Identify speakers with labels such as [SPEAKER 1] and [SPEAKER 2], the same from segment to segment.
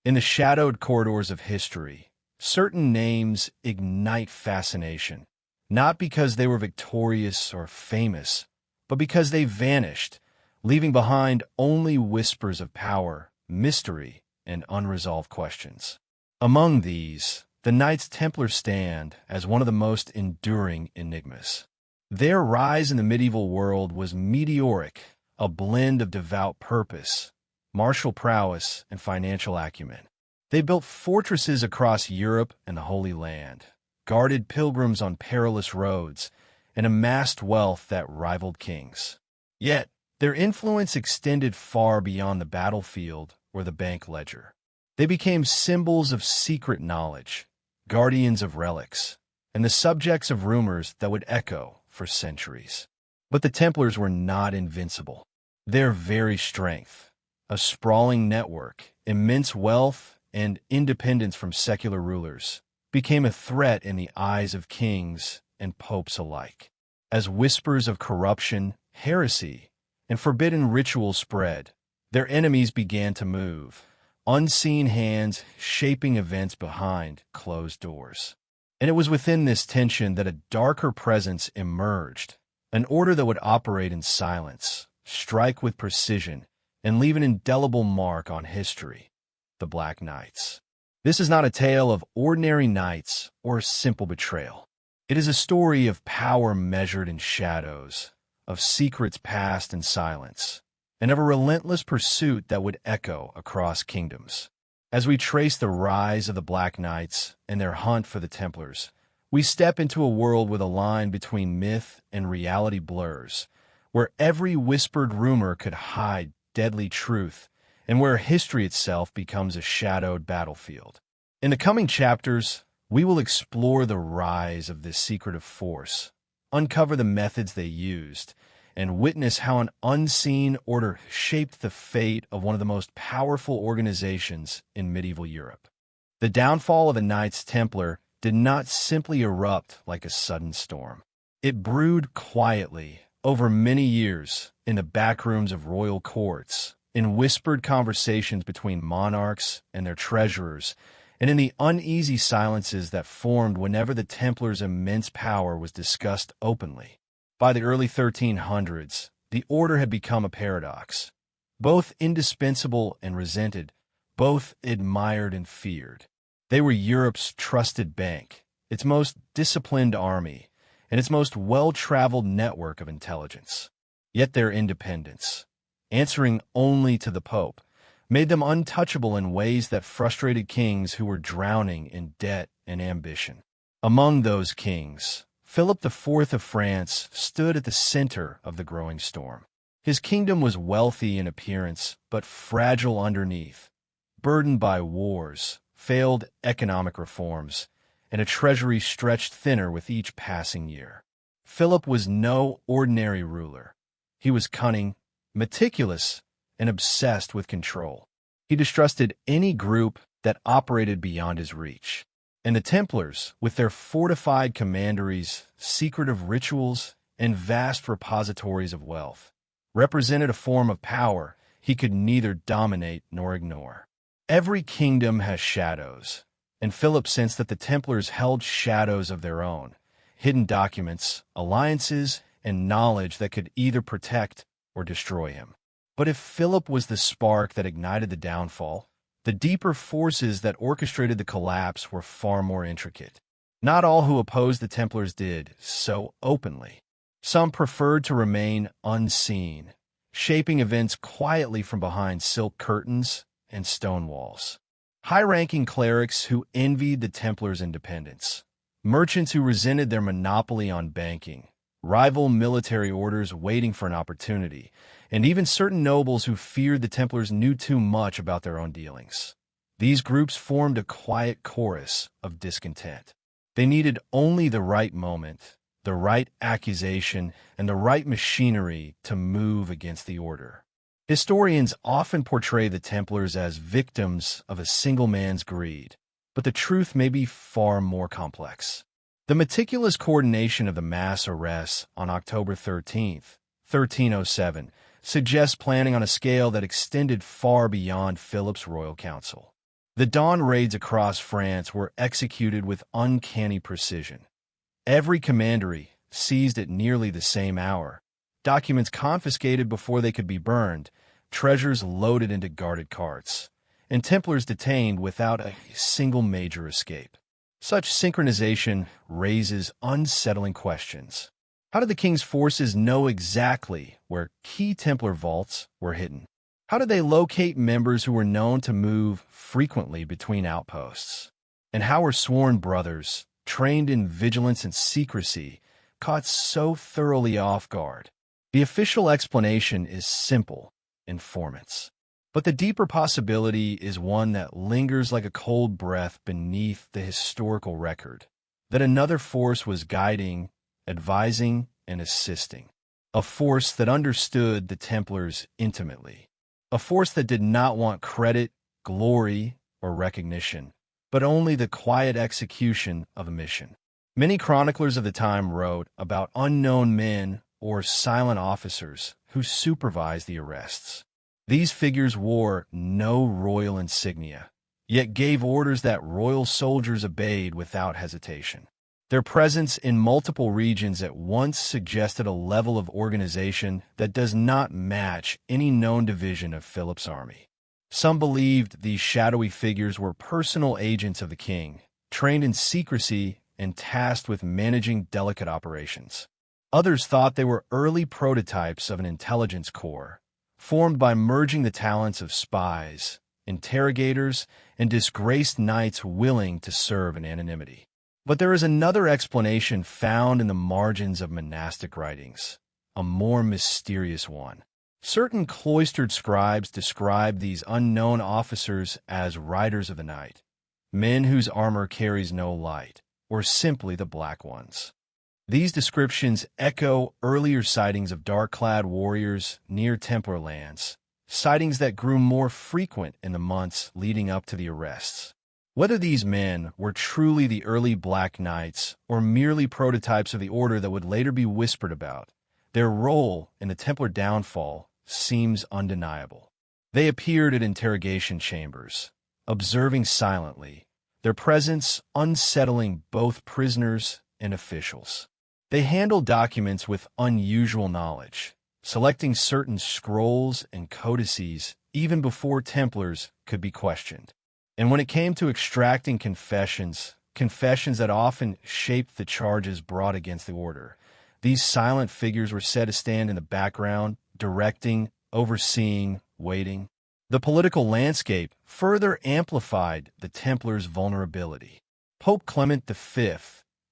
[SPEAKER 1] In the shadowed corridors of history, certain names ignite fascination, not because they were victorious or famous, but because they vanished, leaving behind only whispers of power, mystery, and unresolved questions. Among these, the Knights Templar stand as one of the most enduring enigmas. Their rise in the medieval world was meteoric, a blend of devout purpose, martial prowess, and financial acumen. They built fortresses across Europe and the Holy Land, guarded pilgrims on perilous roads, and amassed wealth that rivaled kings. Yet, their influence extended far beyond the battlefield or the bank ledger. They became symbols of secret knowledge, guardians of relics, and the subjects of rumors that would echo for centuries. But the Templars were not invincible. Their very strength, a sprawling network, immense wealth, and independence from secular rulers, became a threat in the eyes of kings and popes alike. As whispers of corruption, heresy, and forbidden rituals spread, their enemies began to move, unseen hands shaping events behind closed doors. And it was within this tension that a darker presence emerged, an order that would operate in silence, strike with precision, and leave an indelible mark on history: the Black Knights. This is not a tale of ordinary knights or simple betrayal. It is a story of power measured in shadows, of secrets passed in silence, and of a relentless pursuit that would echo across kingdoms. As we trace the rise of the Black Knights and their hunt for the Templars, we step into a world where the line between myth and reality blurs, where every whispered rumor could hide deadly truth, and where history itself becomes a shadowed battlefield. In the coming chapters, we will explore the rise of this secretive force, uncover the methods they used, and witness how an unseen order shaped the fate of one of the most powerful organizations in medieval Europe. The downfall of the Knights Templar did not simply erupt like a sudden storm. It brewed quietly over many years in the backrooms of royal courts, in whispered conversations between monarchs and their treasurers, and in the uneasy silences that formed whenever the Templars' immense power was discussed openly. By the early 1300s, the order had become a paradox. Both indispensable and resented, both admired and feared. They were Europe's trusted bank, its most disciplined army, and its most well-traveled network of intelligence. Yet their independence, answering only to the Pope, made them untouchable in ways that frustrated kings who were drowning in debt and ambition. Among those kings, Philip IV of France stood at the center of the growing storm. His kingdom was wealthy in appearance, but fragile underneath, burdened by wars, failed economic reforms, and a treasury stretched thinner with each passing year. Philip was no ordinary ruler. He was cunning, meticulous, and obsessed with control. He distrusted any group that operated beyond his reach. And the Templars, with their fortified commanderies, secretive rituals, and vast repositories of wealth, represented a form of power he could neither dominate nor ignore. Every kingdom has shadows, and Philip sensed that the Templars held shadows of their own, hidden documents, alliances, and knowledge that could either protect or destroy him. But if Philip was the spark that ignited the downfall, the deeper forces that orchestrated the collapse were far more intricate. Not all who opposed the Templars did so openly. Some preferred to remain unseen, shaping events quietly from behind silk curtains and stone walls. High-ranking clerics who envied the Templars' independence, merchants who resented their monopoly on banking, rival military orders waiting for an opportunity, and even certain nobles who feared the Templars knew too much about their own dealings. These groups formed a quiet chorus of discontent. They needed only the right moment, the right accusation, and the right machinery to move against the order. Historians often portray the Templars as victims of a single man's greed, but the truth may be far more complex. The meticulous coordination of the mass arrests on October 13th, 1307, suggests planning on a scale that extended far beyond Philip's royal council. The dawn raids across France were executed with uncanny precision. Every commandery seized at nearly the same hour, documents confiscated before they could be burned, treasures loaded into guarded carts, and Templars detained without a single major escape. Such synchronization raises unsettling questions. How did the king's forces know exactly where key Templar vaults were hidden? How did they locate members who were known to move frequently between outposts? And how were sworn brothers, trained in vigilance and secrecy, caught so thoroughly off guard? The official explanation is simple: informants. But the deeper possibility is one that lingers like a cold breath beneath the historical record, that another force was guiding, advising, and assisting. A force that understood the Templars intimately. A force that did not want credit, glory, or recognition, but only the quiet execution of a mission. Many chroniclers of the time wrote about unknown men or silent officers who supervised the arrests. These figures wore no royal insignia, yet gave orders that royal soldiers obeyed without hesitation. Their presence in multiple regions at once suggested a level of organization that does not match any known division of Philip's army. Some believed these shadowy figures were personal agents of the king, trained in secrecy and tasked with managing delicate operations. Others thought they were early prototypes of an intelligence corps, formed by merging the talents of spies, interrogators, and disgraced knights willing to serve in anonymity. But there is another explanation found in the margins of monastic writings, a more mysterious one. Certain cloistered scribes describe these unknown officers as riders of the night, men whose armor carries no light, or simply the Black Ones. These descriptions echo earlier sightings of dark-clad warriors near Templar lands, sightings that grew more frequent in the months leading up to the arrests. Whether these men were truly the early Black Knights or merely prototypes of the order that would later be whispered about, their role in the Templar downfall seems undeniable. They appeared at interrogation chambers, observing silently, their presence unsettling both prisoners and officials. They handled documents with unusual knowledge, selecting certain scrolls and codices even before Templars could be questioned. And when it came to extracting confessions that often shaped the charges brought against the order, these silent figures were said to stand in the background, directing, overseeing, waiting. The political landscape further amplified the Templars' vulnerability. Pope Clement V,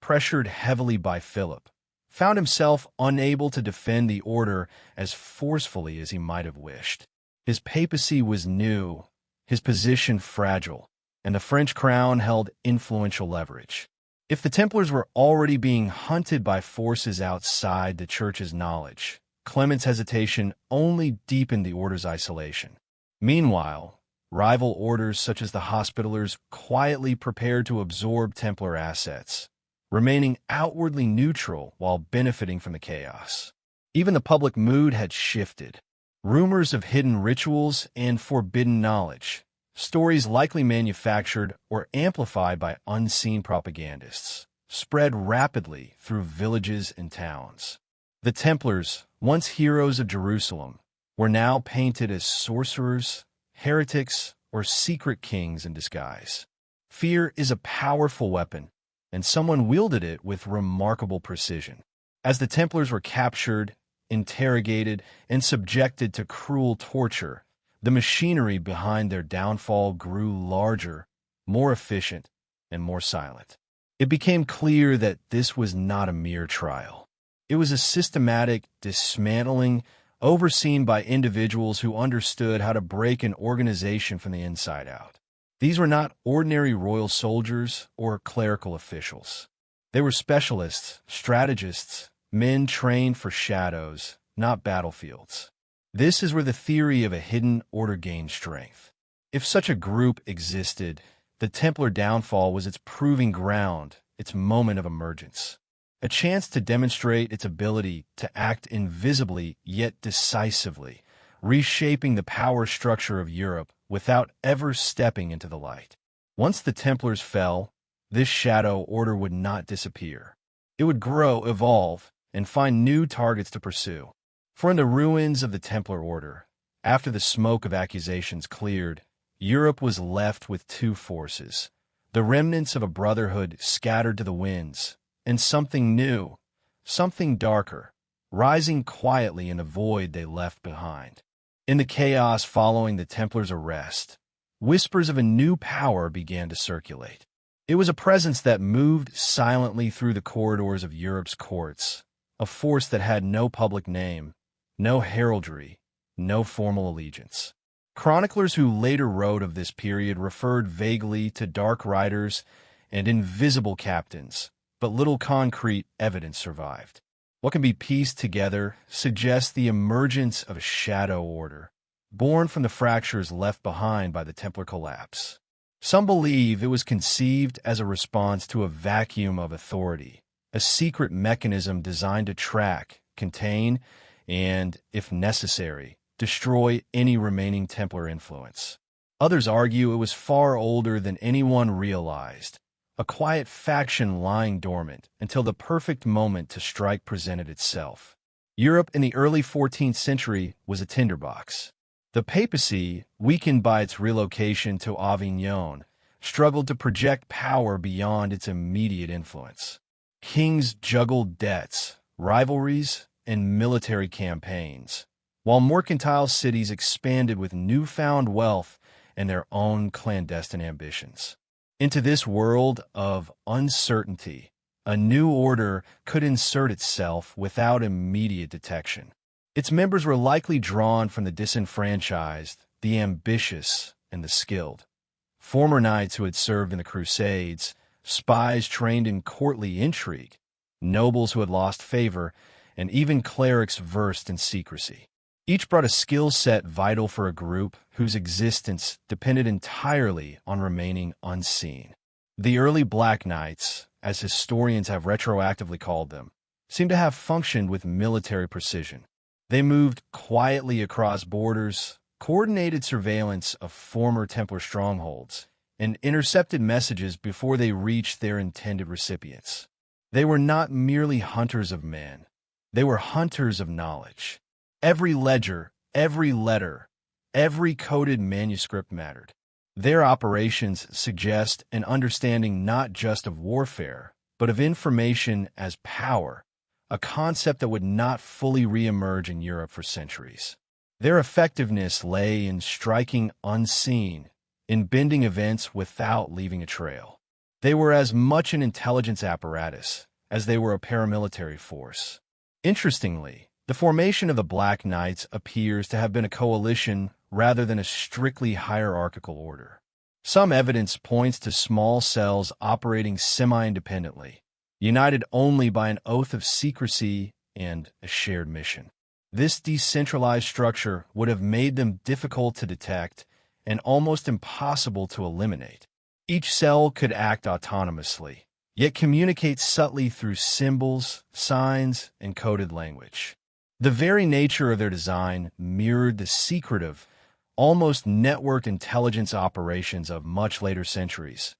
[SPEAKER 1] pressured heavily by Philip, found himself unable to defend the order as forcefully as he might have wished. His papacy was new, his position fragile, and the French crown held influential leverage. If the Templars were already being hunted by forces outside the Church's knowledge, Clement's hesitation only deepened the order's isolation. Meanwhile, rival orders such as the Hospitallers quietly prepared to absorb Templar assets, remaining outwardly neutral while benefiting from the chaos. Even the public mood had shifted. Rumors of hidden rituals and forbidden knowledge, stories likely manufactured or amplified by unseen propagandists, spread rapidly through villages and towns. The Templars, once heroes of Jerusalem, were now painted as sorcerers, heretics, or secret kings in disguise. Fear is a powerful weapon, and someone wielded it with remarkable precision. As the Templars were captured, interrogated, and subjected to cruel torture, the machinery behind their downfall grew larger, more efficient, and more silent. It became clear that this was not a mere trial. It was a systematic dismantling overseen by individuals who understood how to break an organization from the inside out. These were not ordinary royal soldiers or clerical officials. They were specialists, strategists, men trained for shadows, not battlefields. This is where the theory of a hidden order gained strength. If such a group existed, the Templar downfall was its proving ground, its moment of emergence. A chance to demonstrate its ability to act invisibly yet decisively, reshaping the power structure of Europe without ever stepping into the light. Once the Templars fell, this shadow order would not disappear. It would grow, evolve, and find new targets to pursue. For in the ruins of the Templar Order, after the smoke of accusations cleared, Europe was left with two forces: the remnants of a brotherhood scattered to the winds, and something new, something darker, rising quietly in the void they left behind. In the chaos following the Templars' arrest, whispers of a new power began to circulate. It was a presence that moved silently through the corridors of Europe's courts, a force that had no public name, no heraldry, no formal allegiance. Chroniclers who later wrote of this period referred vaguely to dark riders and invisible captains, but little concrete evidence survived. What can be pieced together suggests the emergence of a shadow order, born from the fractures left behind by the Templar collapse. Some believe it was conceived as a response to a vacuum of authority, a secret mechanism designed to track, contain, and, if necessary, destroy any remaining Templar influence. Others argue it was far older than anyone realized, a quiet faction lying dormant until the perfect moment to strike presented itself. Europe in the early 14th century was a tinderbox. The papacy, weakened by its relocation to Avignon, struggled to project power beyond its immediate influence. Kings juggled debts, rivalries, and military campaigns, while mercantile cities expanded with newfound wealth and their own clandestine ambitions. Into this world of uncertainty, a new order could insert itself without immediate detection. Its members were likely drawn from the disenfranchised, the ambitious, and the skilled. Former knights who had served in the Crusades, spies trained in courtly intrigue, nobles who had lost favor, and even clerics versed in secrecy. Each brought a skill set vital for a group whose existence depended entirely on remaining unseen. The early Black Knights, as historians have retroactively called them, seem to have functioned with military precision. They moved quietly across borders, coordinated surveillance of former Templar strongholds, and intercepted messages before they reached their intended recipients. They were not merely hunters of men. They were hunters of knowledge. Every ledger, every letter, every coded manuscript mattered. Their operations suggest an understanding not just of warfare, but of information as power, a concept that would not fully re-emerge in Europe for centuries. Their effectiveness lay in striking unseen, in bending events without leaving a trail. They were as much an intelligence apparatus as they were a paramilitary force. Interestingly, the formation of the Black Knights appears to have been a coalition rather than a strictly hierarchical order. Some evidence points to small cells operating semi-independently, united only by an oath of secrecy and a shared mission. This decentralized structure would have made them difficult to detect and almost impossible to eliminate. Each cell could act autonomously, yet communicate subtly through symbols, signs, and coded language. The very nature of their design mirrored the secretive, almost networked intelligence operations of much later centuries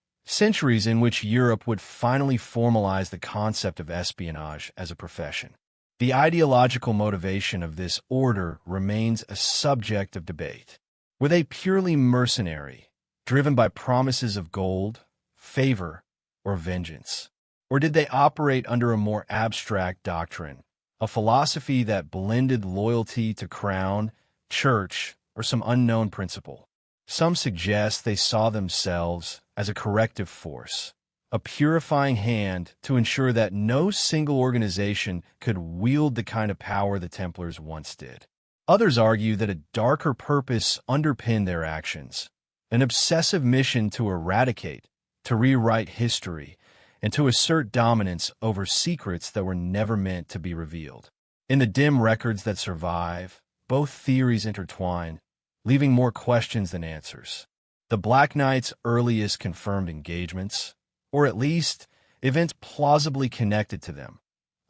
[SPEAKER 1] in which Europe would finally formalize the concept of espionage as a profession. The ideological motivation of this order remains a subject of debate. Were they purely mercenary, driven by promises of gold, favor, or vengeance? Or did they operate under a more abstract doctrine, a philosophy that blended loyalty to crown, church, or some unknown principle? Some suggest they saw themselves as a corrective force, a purifying hand to ensure that no single organization could wield the kind of power the Templars once did. Others argue that a darker purpose underpinned their actions, an obsessive mission to eradicate, to rewrite history, and to assert dominance over secrets that were never meant to be revealed. In the dim records that survive, both theories intertwine, leaving more questions than answers. The Black Knight's earliest confirmed engagements, or at least events plausibly connected to them,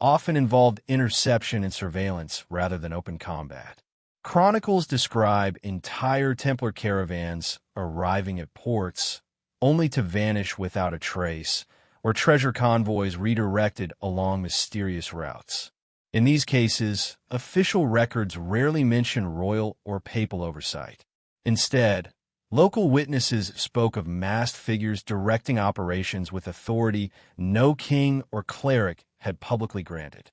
[SPEAKER 1] often involved interception and surveillance rather than open combat. Chronicles describe entire Templar caravans arriving at ports, only to vanish without a trace, or treasure convoys redirected along mysterious routes. In these cases, official records rarely mention royal or papal oversight. Instead, local witnesses spoke of masked figures directing operations with authority no king or cleric had publicly granted.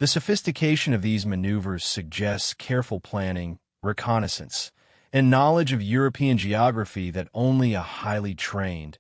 [SPEAKER 1] The sophistication of these maneuvers suggests careful planning, reconnaissance, and knowledge of European geography that only a highly trained,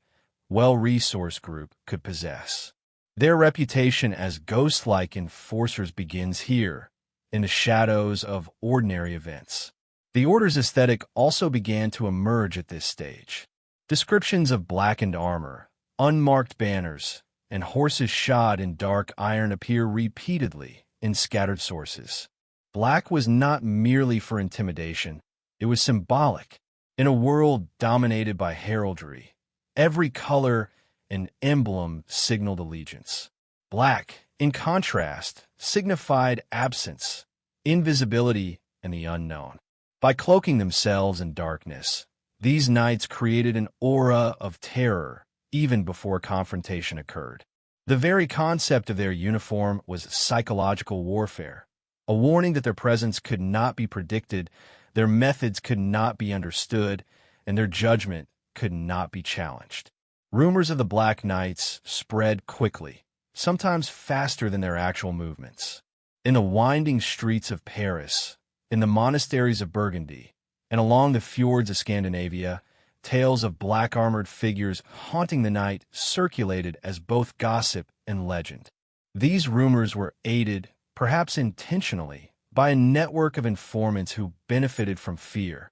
[SPEAKER 1] well-resourced group could possess. Their reputation as ghost-like enforcers begins here, in the shadows of ordinary events. The Order's aesthetic also began to emerge at this stage. Descriptions of blackened armor, unmarked banners, and horses shod in dark iron appear repeatedly in scattered sources. Black was not merely for intimidation, it was symbolic. In a world dominated by heraldry, every color and emblem signaled allegiance. Black, in contrast, signified absence, invisibility, and the unknown. By cloaking themselves in darkness, these knights created an aura of terror even before confrontation occurred. The very concept of their uniform was psychological warfare, a warning that their presence could not be predicted, their methods could not be understood, and their judgment could not be challenged. Rumors of the Black Knights spread quickly, sometimes faster than their actual movements. In the winding streets of Paris, in the monasteries of Burgundy, and along the fjords of Scandinavia, tales of black-armored figures haunting the night circulated as both gossip and legend. These rumors were aided, perhaps intentionally, by a network of informants who benefited from fear.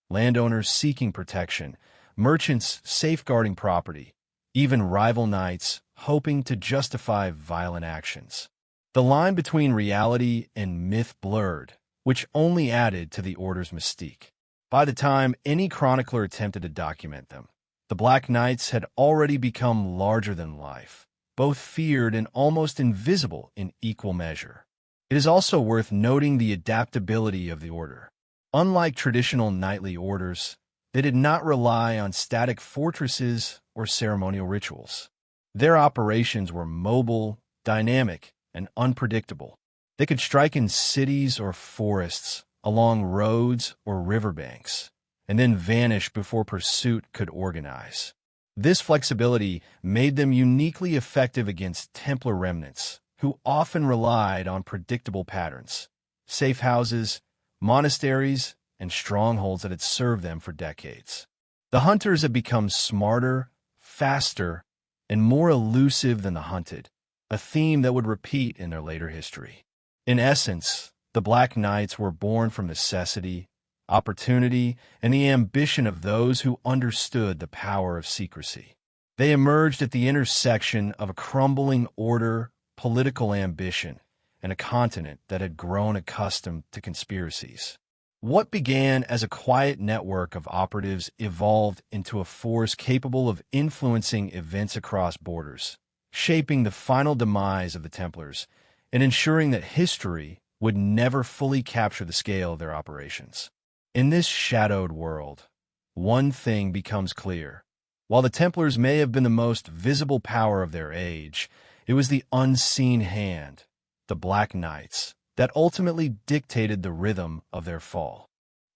[SPEAKER 1] Landowners seeking protection, merchants safeguarding property, even rival knights hoping to justify violent actions. The line between reality and myth blurred, which only added to the Order's mystique. By the time any chronicler attempted to document them, the Black Knights had already become larger than life, both feared and almost invisible in equal measure. It is also worth noting the adaptability of the Order. Unlike traditional knightly orders, they did not rely on static fortresses or ceremonial rituals. Their operations were mobile, dynamic, and unpredictable. They could strike in cities or forests, along roads or riverbanks, and then vanish before pursuit could organize. This flexibility made them uniquely effective against Templar remnants, who often relied on predictable patterns, safe houses, monasteries, and strongholds that had served them for decades. The hunters had become smarter, faster, and more elusive than the hunted, a theme that would repeat in their later history. In essence, the Black Knights were born from necessity, opportunity, and the ambition of those who understood the power of secrecy. They emerged at the intersection of a crumbling order, political ambition, and a continent that had grown accustomed to conspiracies. What began as a quiet network of operatives evolved into a force capable of influencing events across borders, shaping the final demise of the Templars, and ensuring that history would never fully capture the scale of their operations. In this shadowed world, one thing becomes clear. While the Templars may have been the most visible power of their age, it was the unseen hand, the Black Knights, that ultimately dictated the rhythm of their fall.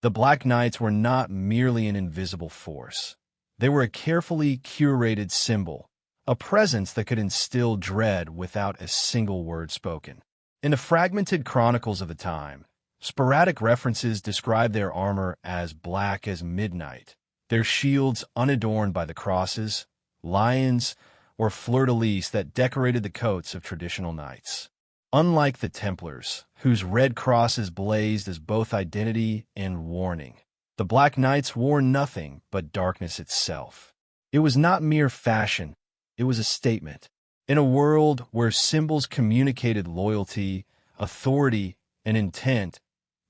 [SPEAKER 1] The Black Knights were not merely an invisible force. They were a carefully curated symbol, a presence that could instill dread without a single word spoken. In the fragmented chronicles of the time, sporadic references describe their armor as black as midnight, their shields unadorned by the crosses, lions, or fleur-de-lis that decorated the coats of traditional knights. Unlike the Templars, whose red crosses blazed as both identity and warning, the Black Knights wore nothing but darkness itself. It was not mere fashion, it was a statement. In a world where symbols communicated loyalty, authority, and intent,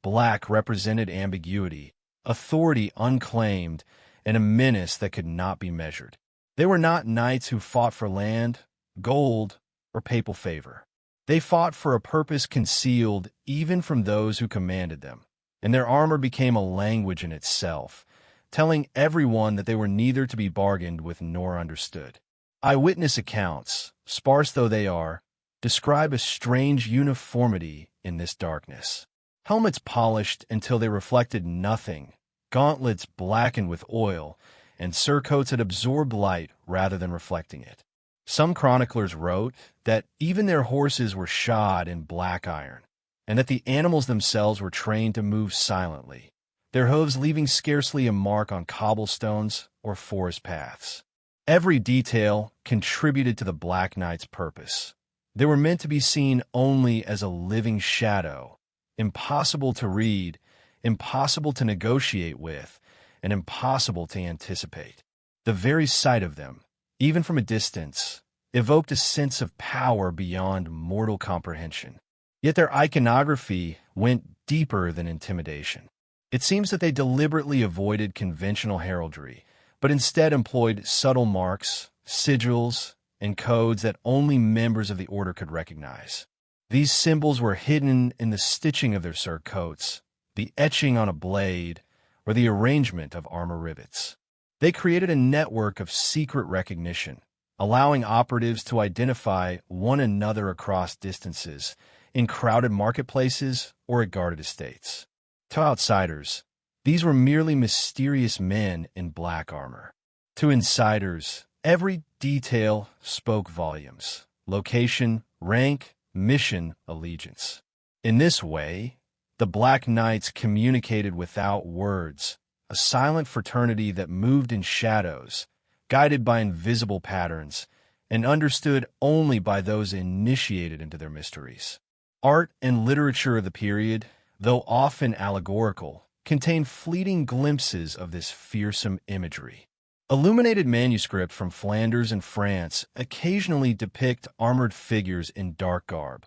[SPEAKER 1] black represented ambiguity, authority unclaimed, and a menace that could not be measured. They were not knights who fought for land, gold, or papal favor. They fought for a purpose concealed even from those who commanded them, and their armor became a language in itself, telling everyone that they were neither to be bargained with nor understood. Eyewitness accounts, sparse though they are, describe a strange uniformity in this darkness. Helmets polished until they reflected nothing, gauntlets blackened with oil, and surcoats that absorbed light rather than reflecting it. Some chroniclers wrote that even their horses were shod in black iron, and that the animals themselves were trained to move silently, their hooves leaving scarcely a mark on cobblestones or forest paths. Every detail contributed to the Black Knight's purpose. They were meant to be seen only as a living shadow, impossible to read, impossible to negotiate with, and impossible to anticipate. The very sight of them, even from a distance, evoked a sense of power beyond mortal comprehension. Yet their iconography went deeper than intimidation. It seems that they deliberately avoided conventional heraldry, but instead employed subtle marks, sigils, and codes that only members of the order could recognize. These symbols were hidden in the stitching of their surcoats, the etching on a blade, or the arrangement of armor rivets. They created a network of secret recognition, allowing operatives to identify one another across distances, in crowded marketplaces or at guarded estates. To outsiders, these were merely mysterious men in black armor. To insiders, every detail spoke volumes: location, rank, mission, allegiance. In this way, the Black Knights communicated without words, a silent fraternity that moved in shadows, guided by invisible patterns, and understood only by those initiated into their mysteries. Art and literature of the period, though often allegorical, contain fleeting glimpses of this fearsome imagery. Illuminated manuscripts from Flanders and France occasionally depict armored figures in dark garb,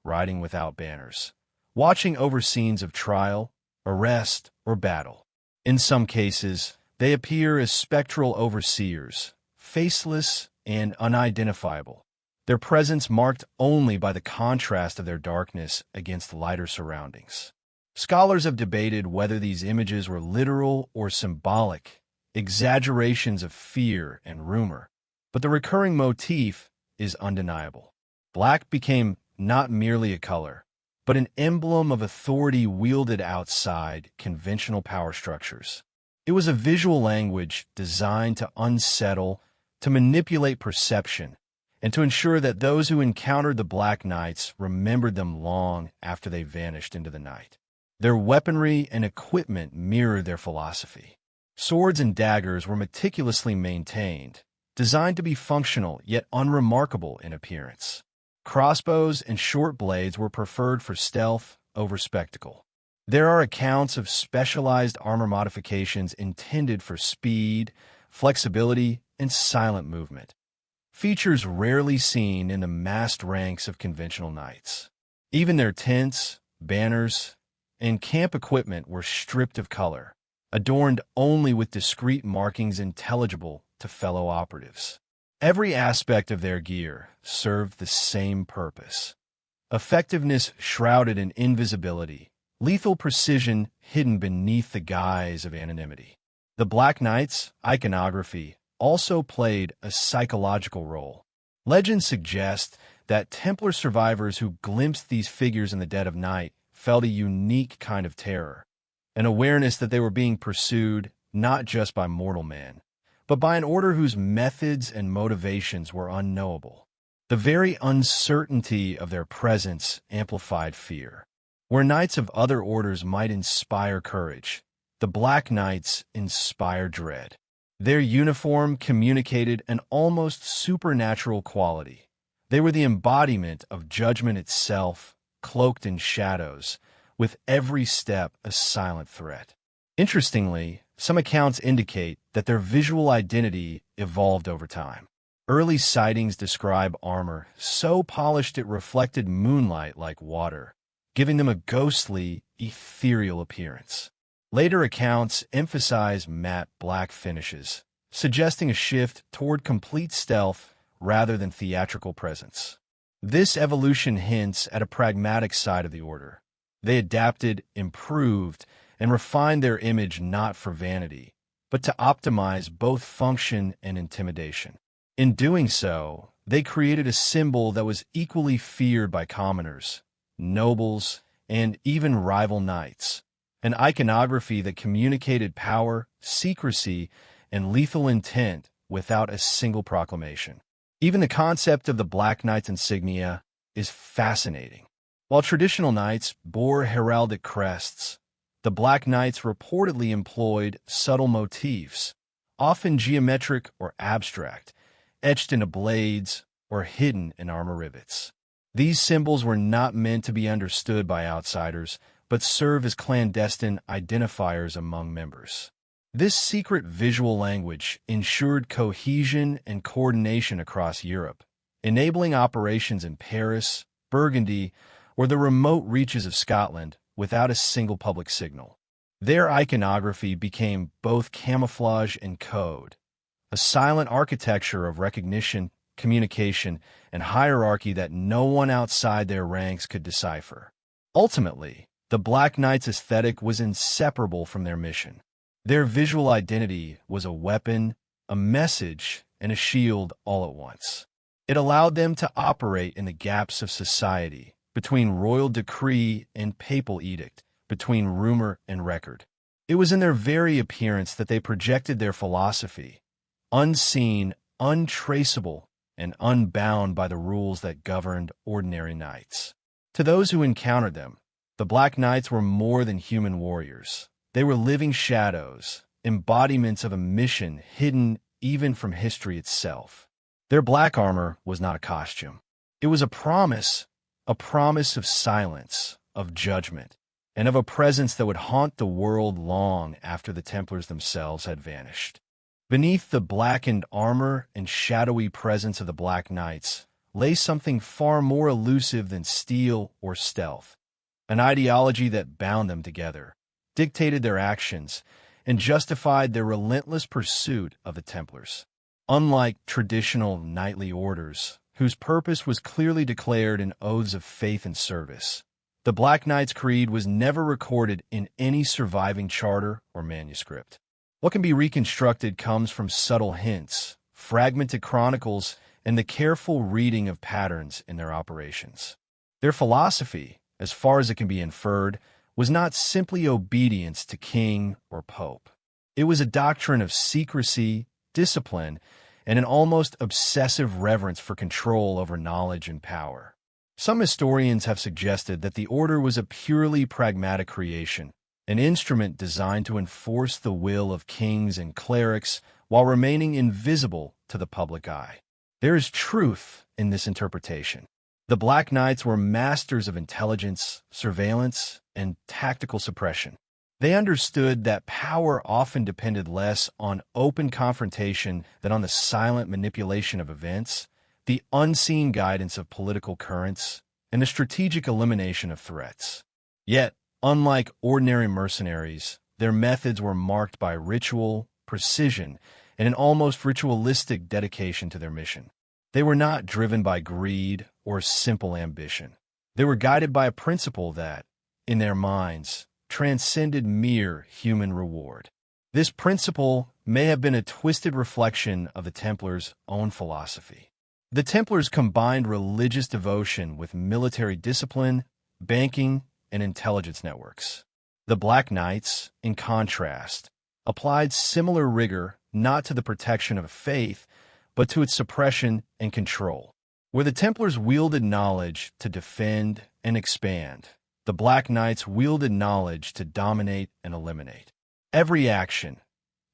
[SPEAKER 1] riding without banners, watching over scenes of trial, arrest, or battle. In some cases, they appear as spectral overseers, faceless and unidentifiable, their presence marked only by the contrast of their darkness against lighter surroundings. Scholars have debated whether these images were literal or symbolic, exaggerations of fear and rumor, but the recurring motif is undeniable. Black became not merely a color, but an emblem of authority wielded outside conventional power structures. It was a visual language designed to unsettle, to manipulate perception, and to ensure that those who encountered the Black Knights remembered them long after they vanished into the night. Their weaponry and equipment mirrored their philosophy. Swords and daggers were meticulously maintained, designed to be functional yet unremarkable in appearance. Crossbows and short blades were preferred for stealth over spectacle. There are accounts of specialized armor modifications intended for speed, flexibility, and silent movement, features rarely seen in the massed ranks of conventional knights. Even their tents, banners, and camp equipment were stripped of color, adorned only with discreet markings intelligible to fellow operatives. Every aspect of their gear served the same purpose: effectiveness shrouded in invisibility, lethal precision hidden beneath the guise of anonymity. The Black Knight's iconography also played a psychological role. Legends suggest that Templar survivors who glimpsed these figures in the dead of night felt a unique kind of terror, an awareness that they were being pursued not just by mortal man, but by an order whose methods and motivations were unknowable. The very uncertainty of their presence amplified fear. Where knights of other orders might inspire courage, the Black Knights inspire dread. Their uniform communicated an almost supernatural quality. They were the embodiment of judgment itself, cloaked in shadows, with every step a silent threat. Interestingly, some accounts indicate that their visual identity evolved over time. Early sightings describe armor so polished it reflected moonlight like water, giving them a ghostly, ethereal appearance. Later accounts emphasize matte black finishes, suggesting a shift toward complete stealth rather than theatrical presence. This evolution hints at a pragmatic side of the order, They adapted, improved, and refined their image not for vanity, but to optimize both function and intimidation. In doing so, they created a symbol that was equally feared by commoners, nobles, and even rival knights, an iconography that communicated power, secrecy, and lethal intent without a single proclamation. Even the concept of the Black Knight's insignia is fascinating. While traditional knights bore heraldic crests, the Black Knights reportedly employed subtle motifs, often geometric or abstract, etched into blades or hidden in armor rivets. These symbols were not meant to be understood by outsiders, but serve as clandestine identifiers among members. This secret visual language ensured cohesion and coordination across Europe, enabling operations in Paris, Burgundy, or the remote reaches of Scotland without a single public signal. Their iconography became both camouflage and code, a silent architecture of recognition, communication, and hierarchy that no one outside their ranks could decipher. Ultimately, the Black Knight's aesthetic was inseparable from their mission. Their visual identity was a weapon, a message, and a shield all at once. It allowed them to operate in the gaps of society, between royal decree and papal edict, between rumor and record. It was in their very appearance that they projected their philosophy, unseen, untraceable, and unbound by the rules that governed ordinary knights. To those who encountered them, the Black Knights were more than human warriors. They were living shadows, embodiments of a mission hidden even from history itself. Their black armor was not a costume. It was a promise of silence, of judgment, and of a presence that would haunt the world long after the Templars themselves had vanished. Beneath the blackened armor and shadowy presence of the Black Knights lay something far more elusive than steel or stealth, an ideology that bound them together, dictated their actions, and justified their relentless pursuit of the Templars. Unlike traditional knightly orders, whose purpose was clearly declared in oaths of faith and service, the Black Knight's creed was never recorded in any surviving charter or manuscript. What can be reconstructed comes from subtle hints, fragmented chronicles, and the careful reading of patterns in their operations. Their philosophy, as far as it can be inferred, was not simply obedience to king or pope. It was a doctrine of secrecy, discipline, and an almost obsessive reverence for control over knowledge and power. Some historians have suggested that the order was a purely pragmatic creation, an instrument designed to enforce the will of kings and clerics while remaining invisible to the public eye. There is truth in this interpretation. The Black Knights were masters of intelligence, surveillance, and tactical suppression. They understood that power often depended less on open confrontation than on the silent manipulation of events, the unseen guidance of political currents, and the strategic elimination of threats. Yet, unlike ordinary mercenaries, their methods were marked by ritual, precision, and an almost ritualistic dedication to their mission. They were not driven by greed or simple ambition. They were guided by a principle that, in their minds, transcended mere human reward. This principle may have been a twisted reflection of the Templars' own philosophy. The Templars combined religious devotion with military discipline, banking, and intelligence networks. The Black Knights, in contrast, applied similar rigor not to the protection of faith, but to its suppression and control. Where the Templars wielded knowledge to defend and expand, the Black Knights wielded knowledge to dominate and eliminate. Every action,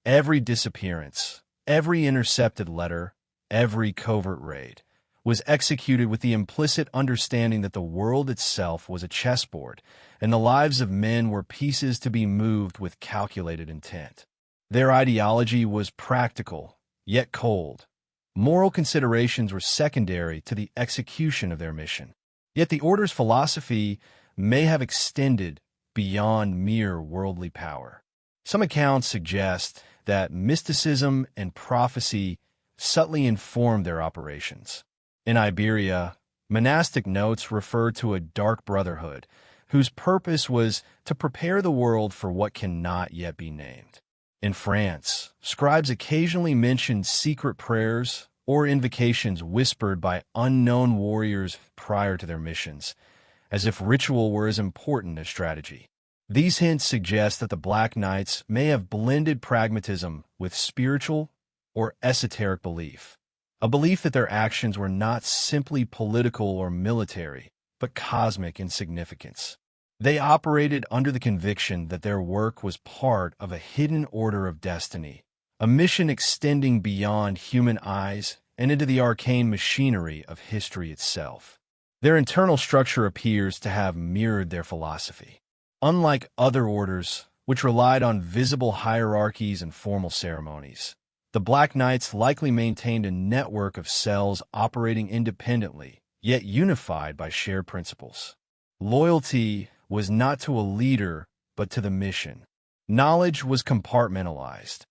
[SPEAKER 1] every disappearance, every intercepted letter, every covert raid was executed with the implicit understanding that the world itself was a chessboard, and the lives of men were pieces to be moved with calculated intent. Their ideology was practical, yet cold. Moral considerations were secondary to the execution of their mission. Yet the Order's philosophy may have extended beyond mere worldly power. Some accounts suggest that mysticism and prophecy subtly informed their operations. In Iberia, monastic notes refer to a dark brotherhood whose purpose was to prepare the world for what cannot yet be named. In France, scribes occasionally mentioned secret prayers or invocations whispered by unknown warriors prior to their missions, as if ritual were as important as strategy. These hints suggest that the Black Knights may have blended pragmatism with spiritual or esoteric belief, a belief that their actions were not simply political or military, but cosmic in significance. They operated under the conviction that their work was part of a hidden order of destiny, a mission extending beyond human eyes and into the arcane machinery of history itself. Their internal structure appears to have mirrored their philosophy. Unlike other orders, which relied on visible hierarchies and formal ceremonies, the Black Knights likely maintained a network of cells operating independently, yet unified by shared principles. Loyalty was not to a leader, but to the mission. Knowledge was compartmentalized.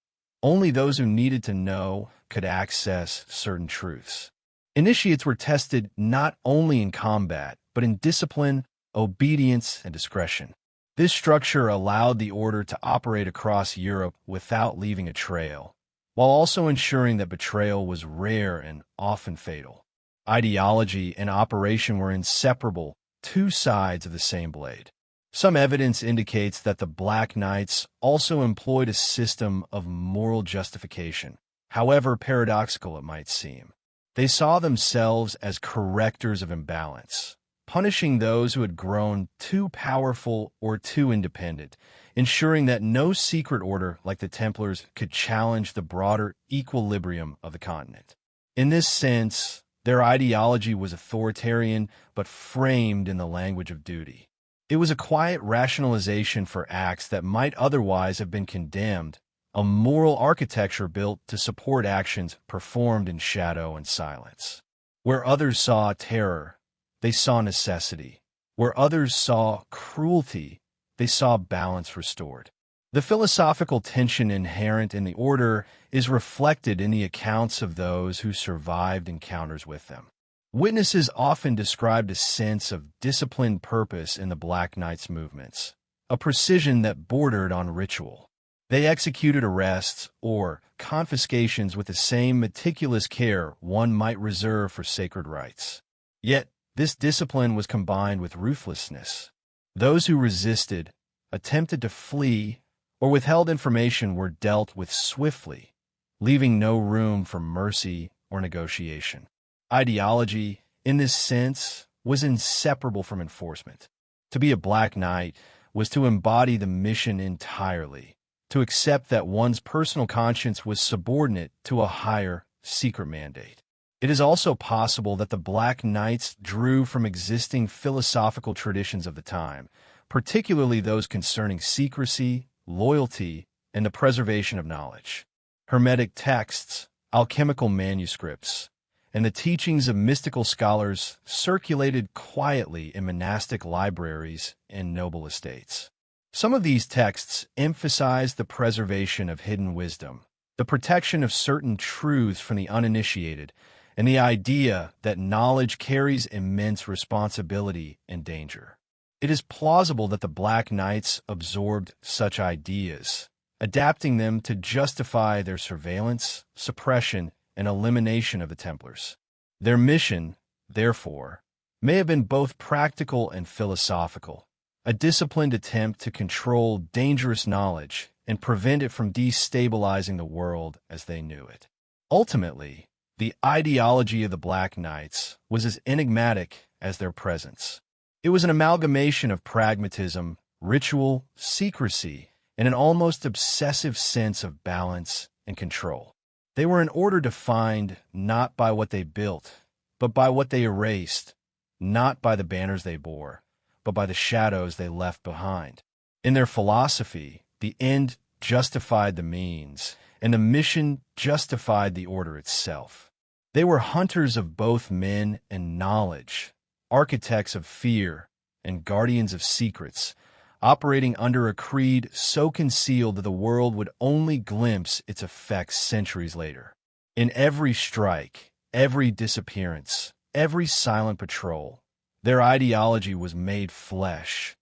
[SPEAKER 1] Only those who needed to know could access certain truths. Initiates were tested not only in combat, but in discipline, obedience, and discretion. This structure allowed the order to operate across Europe without leaving a trail, while also ensuring that betrayal was rare and often fatal. Ideology and operation were inseparable, two sides of the same blade. Some evidence indicates that the Black Knights also employed a system of moral justification, however paradoxical it might seem. They saw themselves as correctors of imbalance, punishing those who had grown too powerful or too independent, ensuring that no secret order like the Templars could challenge the broader equilibrium of the continent. In this sense, their ideology was authoritarian but framed in the language of duty. It was a quiet rationalization for acts that might otherwise have been condemned, a moral architecture built to support actions performed in shadow and silence. Where others saw terror, they saw necessity. Where others saw cruelty, they saw balance restored. The philosophical tension inherent in the order is reflected in the accounts of those who survived encounters with them. Witnesses often described a sense of disciplined purpose in the Black Knights' movements, a precision that bordered on ritual. They executed arrests or confiscations with the same meticulous care one might reserve for sacred rites. Yet, this discipline was combined with ruthlessness. Those who resisted, attempted to flee, or withheld information were dealt with swiftly, leaving no room for mercy or negotiation. Ideology, in this sense, was inseparable from enforcement. To be a Black Knight was to embody the mission entirely, to accept that one's personal conscience was subordinate to a higher, secret mandate. It is also possible that the Black Knights drew from existing philosophical traditions of the time, particularly those concerning secrecy, loyalty, and the preservation of knowledge. Hermetic texts, alchemical manuscripts, and the teachings of mystical scholars circulated quietly in monastic libraries and noble estates. Some of these texts emphasized the preservation of hidden wisdom, the protection of certain truths from the uninitiated, and the idea that knowledge carries immense responsibility and danger. It is plausible that the Black Knights absorbed such ideas, adapting them to justify their surveillance, suppression, and elimination of the Templars. Their mission, therefore, may have been both practical and philosophical, a disciplined attempt to control dangerous knowledge and prevent it from destabilizing the world as they knew it. Ultimately, the ideology of the Black Knights was as enigmatic as their presence. It was an amalgamation of pragmatism, ritual, secrecy, and an almost obsessive sense of balance and control. They were an order defined not by what they built, but by what they erased, not by the banners they bore, but by the shadows they left behind. In their philosophy, the end justified the means, and the mission justified the order itself. They were hunters of both men and knowledge, architects of fear, and guardians of secrets, operating under a creed so concealed that the world would only glimpse its effects centuries later. In every strike, every disappearance, every silent patrol, their ideology was made flesh,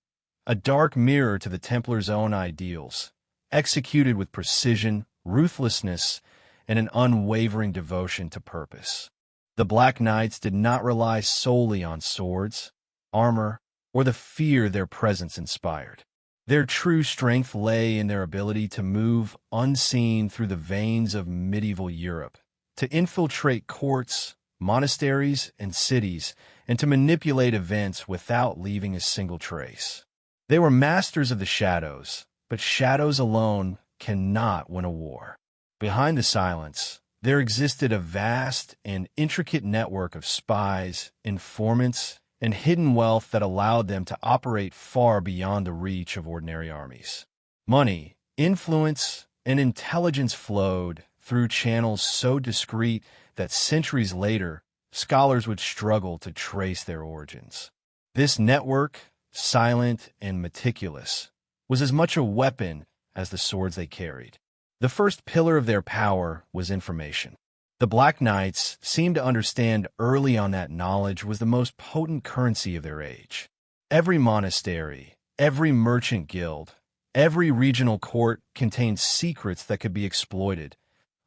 [SPEAKER 1] a dark mirror to the Templars' own ideals, executed with precision, ruthlessness, and an unwavering devotion to purpose. The Black Knights did not rely solely on swords, armor, or the fear their presence inspired. Their true strength lay in their ability to move unseen through the veins of medieval Europe, to infiltrate courts, monasteries, and cities, and to manipulate events without leaving a single trace. They were masters of the shadows, but shadows alone cannot win a war. Behind the silence, there existed a vast and intricate network of spies, informants, and hidden wealth that allowed them to operate far beyond the reach of ordinary armies. Money, influence, and intelligence flowed through channels so discreet that centuries later, scholars would struggle to trace their origins. This network, silent and meticulous, was as much a weapon as the swords they carried. The first pillar of their power was information. The Black Knights seemed to understand early on that knowledge was the most potent currency of their age. Every monastery, every merchant guild, every regional court contained secrets that could be exploited,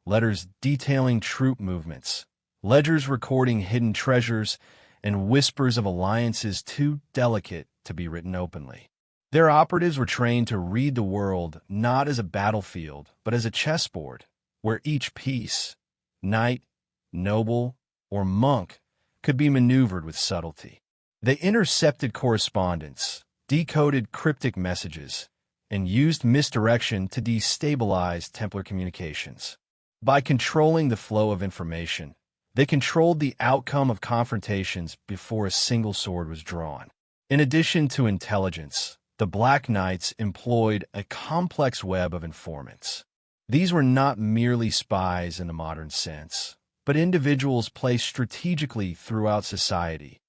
[SPEAKER 1] letters detailing troop movements, ledgers recording hidden treasures, and whispers of alliances too delicate to be written openly. Their operatives were trained to read the world not as a battlefield, but as a chessboard, where each piece, knight, noble, or monk, could be maneuvered with subtlety. They intercepted correspondence, decoded cryptic messages, and used misdirection to destabilize Templar communications. By controlling the flow of information, they controlled the outcome of confrontations before a single sword was drawn. In addition to intelligence, the Black Knights employed a complex web of informants. These were not merely spies in the modern sense, but individuals placed strategically throughout society.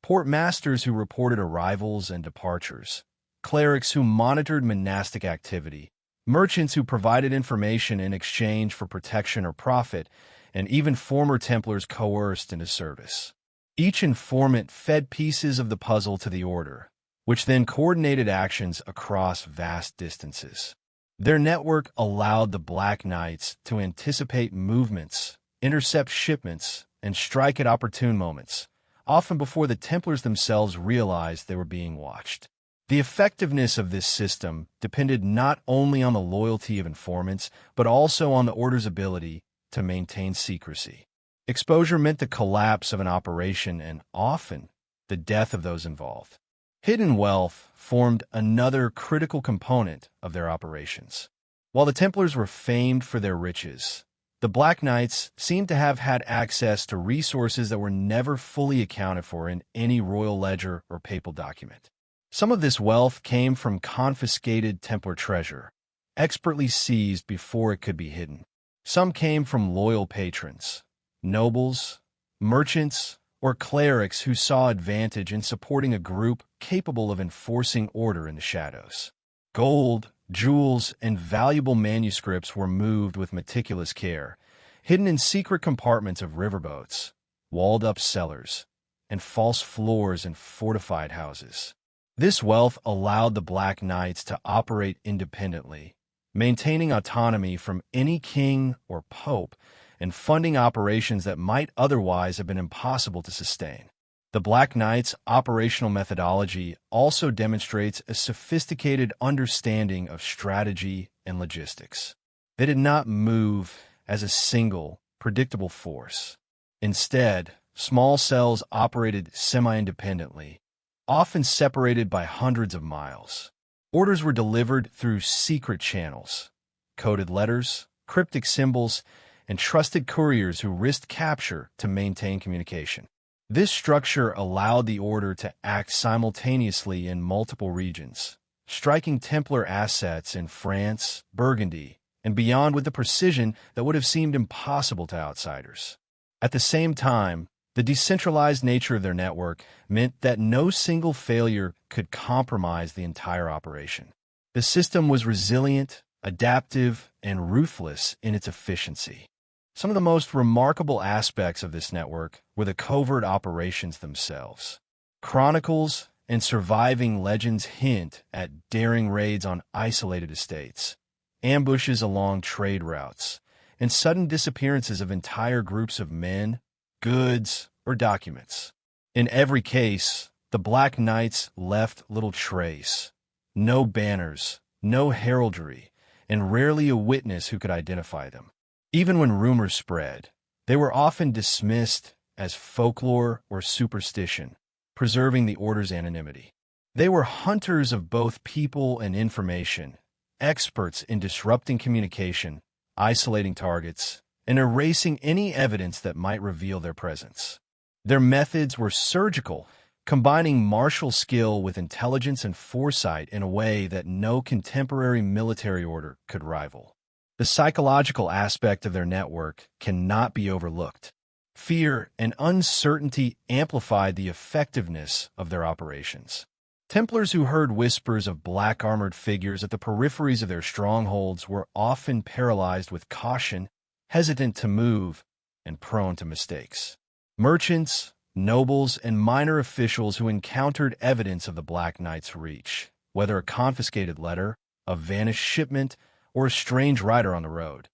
[SPEAKER 1] Portmasters who reported arrivals and departures, clerics who monitored monastic activity, merchants who provided information in exchange for protection or profit, and even former Templars coerced into service. Each informant fed pieces of the puzzle to the order, which then coordinated actions across vast distances. Their network allowed the Black Knights to anticipate movements, intercept shipments, and strike at opportune moments, often before the Templars themselves realized they were being watched. The effectiveness of this system depended not only on the loyalty of informants, but also on the order's ability to maintain secrecy. Exposure meant the collapse of an operation and often the death of those involved. Hidden wealth formed another critical component of their operations. While the Templars were famed for their riches, the Black Knights seemed to have had access to resources that were never fully accounted for in any royal ledger or papal document. Some of this wealth came from confiscated Templar treasure, expertly seized before it could be hidden. Some came from loyal patrons, nobles, merchants, or clerics who saw advantage in supporting a group capable of enforcing order in the shadows. Gold, jewels, and valuable manuscripts were moved with meticulous care, hidden in secret compartments of riverboats, walled-up cellars, and false floors in fortified houses. This wealth allowed the Black Knights to operate independently, maintaining autonomy from any king or pope, and funding operations that might otherwise have been impossible to sustain. The Black Knights' operational methodology also demonstrates a sophisticated understanding of strategy and logistics. They did not move as a single, predictable force. Instead, small cells operated semi-independently, often separated by hundreds of miles. Orders were delivered through secret channels, coded letters, cryptic symbols, and trusted couriers who risked capture to maintain communication. This structure allowed the order to act simultaneously in multiple regions, striking Templar assets in France, Burgundy, and beyond with a precision that would have seemed impossible to outsiders. At the same time, the decentralized nature of their network meant that no single failure could compromise the entire operation. The system was resilient, adaptive, and ruthless in its efficiency. Some of the most remarkable aspects of this network were the covert operations themselves. Chronicles and surviving legends hint at daring raids on isolated estates, ambushes along trade routes, and sudden disappearances of entire groups of men, goods, or documents. In every case, the Black Knights left little trace. No banners, no heraldry, and rarely a witness who could identify them. Even when rumors spread, they were often dismissed as folklore or superstition, preserving the order's anonymity. They were hunters of both people and information, experts in disrupting communication, isolating targets, and erasing any evidence that might reveal their presence. Their methods were surgical, combining martial skill with intelligence and foresight in a way that no contemporary military order could rival. The psychological aspect of their network cannot be overlooked. Fear and uncertainty amplified the effectiveness of their operations. Templars who heard whispers of black armored figures at the peripheries of their strongholds were often paralyzed with caution, hesitant to move, and prone to mistakes. Merchants, nobles, and minor officials who encountered evidence of the Black Knight's reach, whether a confiscated letter, a vanished shipment, or a strange rider on the road,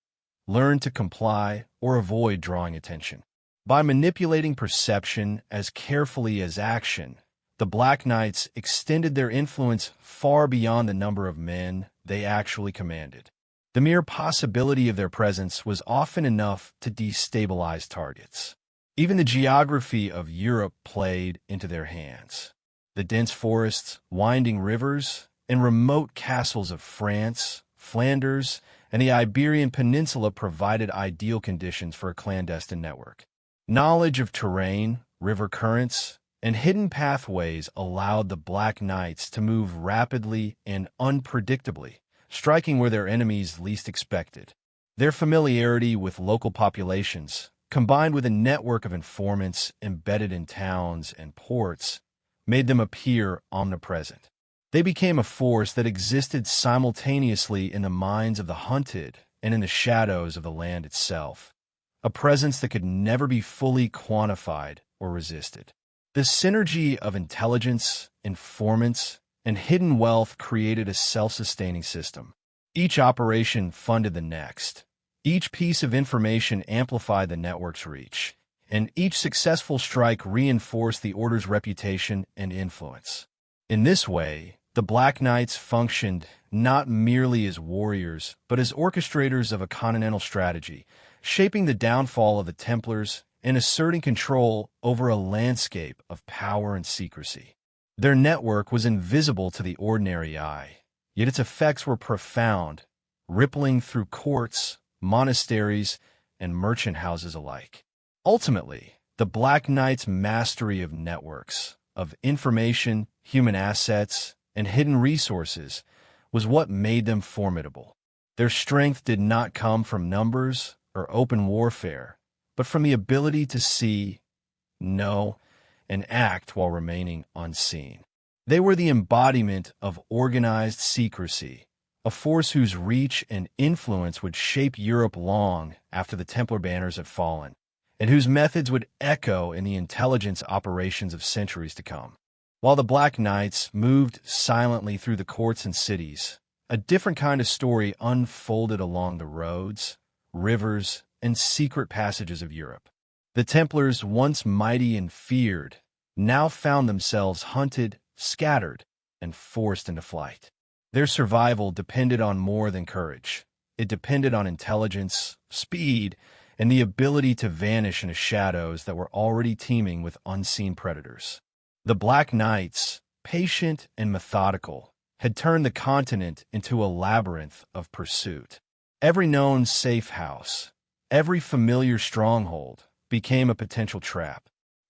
[SPEAKER 1] learned to comply or avoid drawing attention. By manipulating perception as carefully as action, the Black Knights extended their influence far beyond the number of men they actually commanded. The mere possibility of their presence was often enough to destabilize targets. Even the geography of Europe played into their hands. The dense forests, winding rivers, and remote castles of France, Flanders, and the Iberian Peninsula provided ideal conditions for a clandestine network. Knowledge of terrain, river currents, and hidden pathways allowed the Black Knights to move rapidly and unpredictably, striking where their enemies least expected. Their familiarity with local populations, combined with a network of informants embedded in towns and ports, made them appear omnipresent. They became a force that existed simultaneously in the minds of the hunted and in the shadows of the land itself, a presence that could never be fully quantified or resisted. The synergy of intelligence, informants, and hidden wealth created a self-sustaining system. Each operation funded the next. Each piece of information amplified the network's reach, and each successful strike reinforced the order's reputation and influence. In this way, the Black Knights functioned not merely as warriors, but as orchestrators of a continental strategy, shaping the downfall of the Templars and asserting control over a landscape of power and secrecy. Their network was invisible to the ordinary eye, yet its effects were profound, rippling through courts, monasteries, and merchant houses alike. Ultimately, the Black Knights' mastery of networks, of information, human assets, and hidden resources was what made them formidable. Their strength did not come from numbers or open warfare, but from the ability to see, know, and act while remaining unseen. They were the embodiment of organized secrecy, a force whose reach and influence would shape Europe long after the Templar banners had fallen, and whose methods would echo in the intelligence operations of centuries to come. While the Black Knights moved silently through the courts and cities, a different kind of story unfolded along the roads, rivers, and secret passages of Europe. The Templars, once mighty and feared, now found themselves hunted, scattered, and forced into flight. Their survival depended on more than courage. It depended on intelligence, speed, and the ability to vanish into shadows that were already teeming with unseen predators. The Black Knights, patient and methodical, had turned the continent into a labyrinth of pursuit. Every known safe house, every familiar stronghold became a potential trap.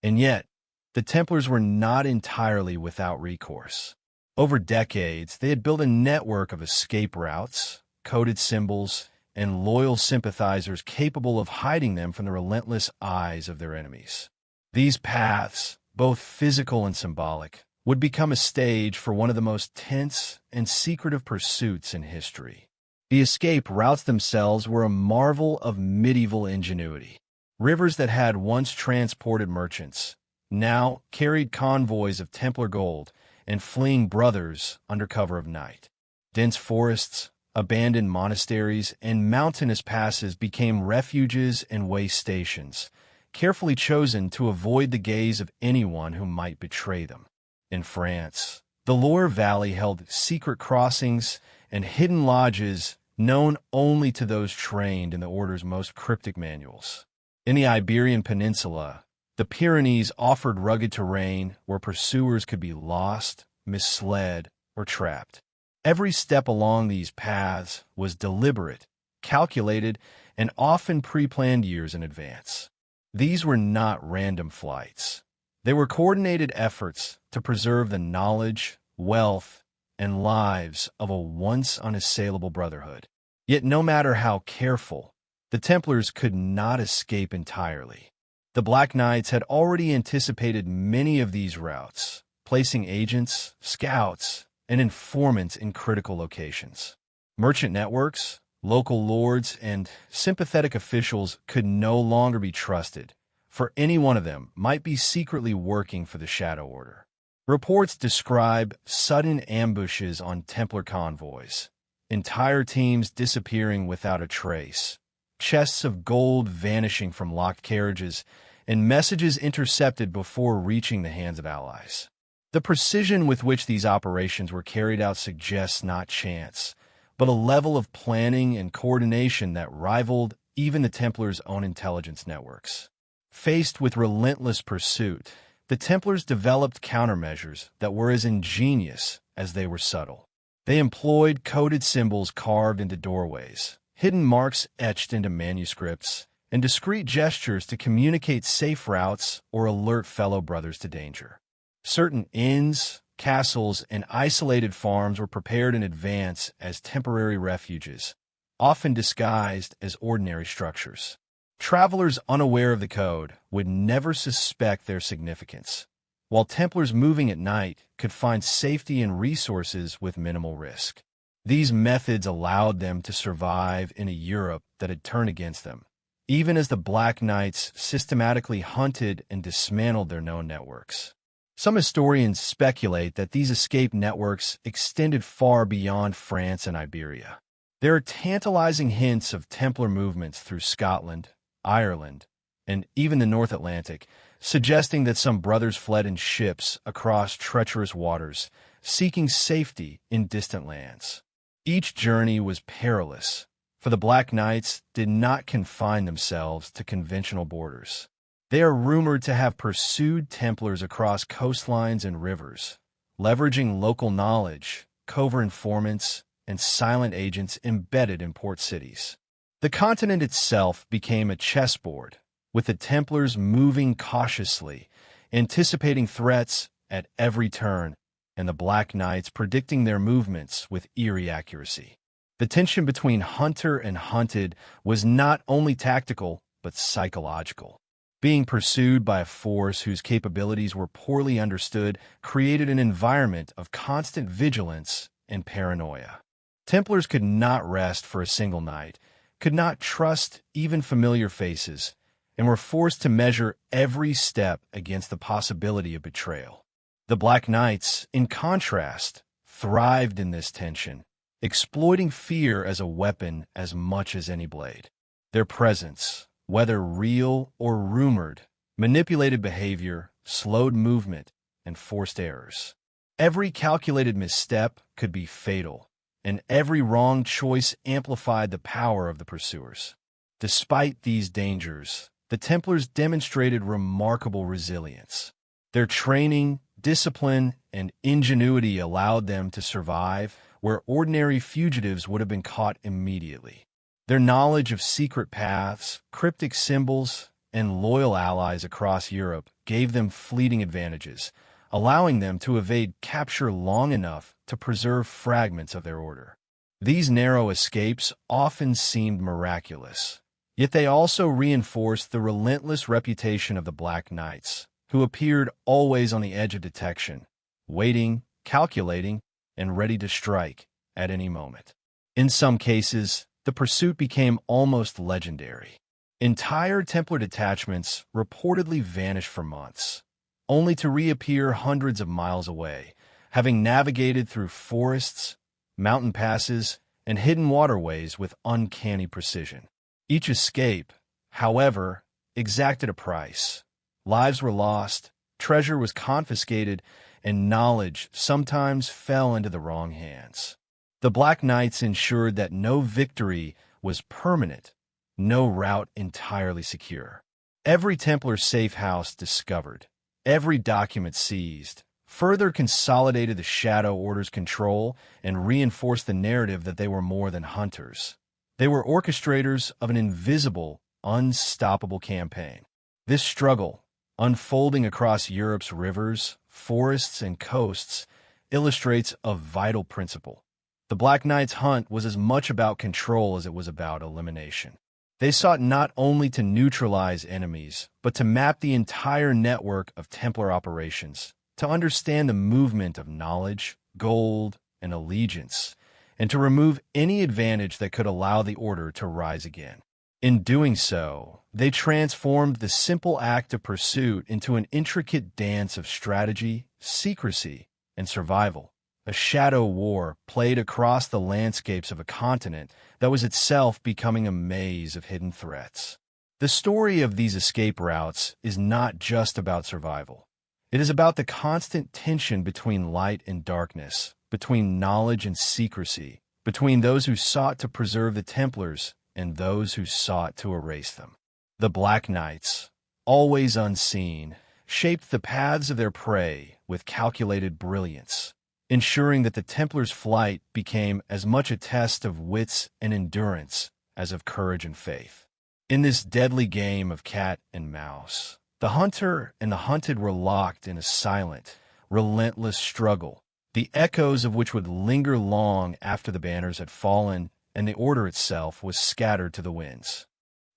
[SPEAKER 1] And yet, the Templars were not entirely without recourse. Over decades, they had built a network of escape routes, coded symbols, and loyal sympathizers capable of hiding them from the relentless eyes of their enemies. These paths, both physical and symbolic, would become a stage for one of the most tense and secretive pursuits in history. The escape routes themselves were a marvel of medieval ingenuity. Rivers that had once transported merchants now carried convoys of Templar gold and fleeing brothers under cover of night. Dense forests, abandoned monasteries, and mountainous passes became refuges and way stations, carefully chosen to avoid the gaze of anyone who might betray them. In France, the Loire Valley held secret crossings and hidden lodges known only to those trained in the order's most cryptic manuals. In the Iberian Peninsula, the Pyrenees offered rugged terrain where pursuers could be lost, misled, or trapped. Every step along these paths was deliberate, calculated, and often pre-planned years in advance. These were not random flights. They were coordinated efforts to preserve the knowledge, wealth, and lives of a once unassailable brotherhood. Yet no matter how careful, the Templars could not escape entirely. The Black Knights had already anticipated many of these routes, placing agents, scouts, and informants in critical locations. Merchant networks, local lords, and sympathetic officials could no longer be trusted, for any one of them might be secretly working for the Shadow Order. Reports describe sudden ambushes on Templar convoys, entire teams disappearing without a trace, chests of gold vanishing from locked carriages, and messages intercepted before reaching the hands of allies. The precision with which these operations were carried out suggests not chance, but a level of planning and coordination that rivaled even the Templars' own intelligence networks. Faced with relentless pursuit, the Templars developed countermeasures that were as ingenious as they were subtle. They employed coded symbols carved into doorways, hidden marks etched into manuscripts, and discreet gestures to communicate safe routes or alert fellow brothers to danger. Certain inns, castles, and isolated farms were prepared in advance as temporary refuges, often disguised as ordinary structures. Travelers unaware of the code would never suspect their significance, while Templars moving at night could find safety and resources with minimal risk. These methods allowed them to survive in a Europe that had turned against them, even as the Black Knights systematically hunted and dismantled their known networks. Some historians speculate that these escape networks extended far beyond France and Iberia. There are tantalizing hints of Templar movements through Scotland, Ireland, and even the North Atlantic, suggesting that some brothers fled in ships across treacherous waters, seeking safety in distant lands. Each journey was perilous, for the Black Knights did not confine themselves to conventional borders. They are rumored to have pursued Templars across coastlines and rivers, leveraging local knowledge, covert informants, and silent agents embedded in port cities. The continent itself became a chessboard, with the Templars moving cautiously, anticipating threats at every turn, and the Black Knights predicting their movements with eerie accuracy. The tension between hunter and hunted was not only tactical, but psychological. Being pursued by a force whose capabilities were poorly understood created an environment of constant vigilance and paranoia. Templars could not rest for a single night, could not trust even familiar faces, and were forced to measure every step against the possibility of betrayal. The Black Knights, in contrast, thrived in this tension, exploiting fear as a weapon as much as any blade. Their presence, whether real or rumored, manipulated behavior, slowed movement, and forced errors. Every calculated misstep could be fatal, and every wrong choice amplified the power of the pursuers. Despite these dangers, the Templars demonstrated remarkable resilience. Their training, discipline, and ingenuity allowed them to survive where ordinary fugitives would have been caught immediately. Their knowledge of secret paths, cryptic symbols, and loyal allies across Europe gave them fleeting advantages, allowing them to evade capture long enough to preserve fragments of their order. These narrow escapes often seemed miraculous, yet they also reinforced the relentless reputation of the Black Knights, who appeared always on the edge of detection, waiting, calculating, and ready to strike at any moment. In some cases, the pursuit became almost legendary. Entire Templar detachments reportedly vanished for months, only to reappear hundreds of miles away, having navigated through forests, mountain passes, and hidden waterways with uncanny precision. Each escape, however, exacted a price. Lives were lost, treasure was confiscated, and knowledge sometimes fell into the wrong hands. The Black Knights ensured that no victory was permanent, no route entirely secure. Every Templar safe house discovered, every document seized, further consolidated the Shadow Order's control and reinforced the narrative that they were more than hunters. They were orchestrators of an invisible, unstoppable campaign. This struggle, unfolding across Europe's rivers, forests, and coasts, illustrates a vital principle. The Black Knight's hunt was as much about control as it was about elimination. They sought not only to neutralize enemies, but to map the entire network of Templar operations, to understand the movement of knowledge, gold, and allegiance, and to remove any advantage that could allow the Order to rise again. In doing so, they transformed the simple act of pursuit into an intricate dance of strategy, secrecy, and survival. A shadow war played across the landscapes of a continent that was itself becoming a maze of hidden threats. The story of these escape routes is not just about survival. It is about the constant tension between light and darkness, between knowledge and secrecy, between those who sought to preserve the Templars and those who sought to erase them. The Black Knights, always unseen, shaped the paths of their prey with calculated brilliance, ensuring that the Templars' flight became as much a test of wits and endurance as of courage and faith. In this deadly game of cat and mouse, the hunter and the hunted were locked in a silent, relentless struggle, the echoes of which would linger long after the banners had fallen and the Order itself was scattered to the winds.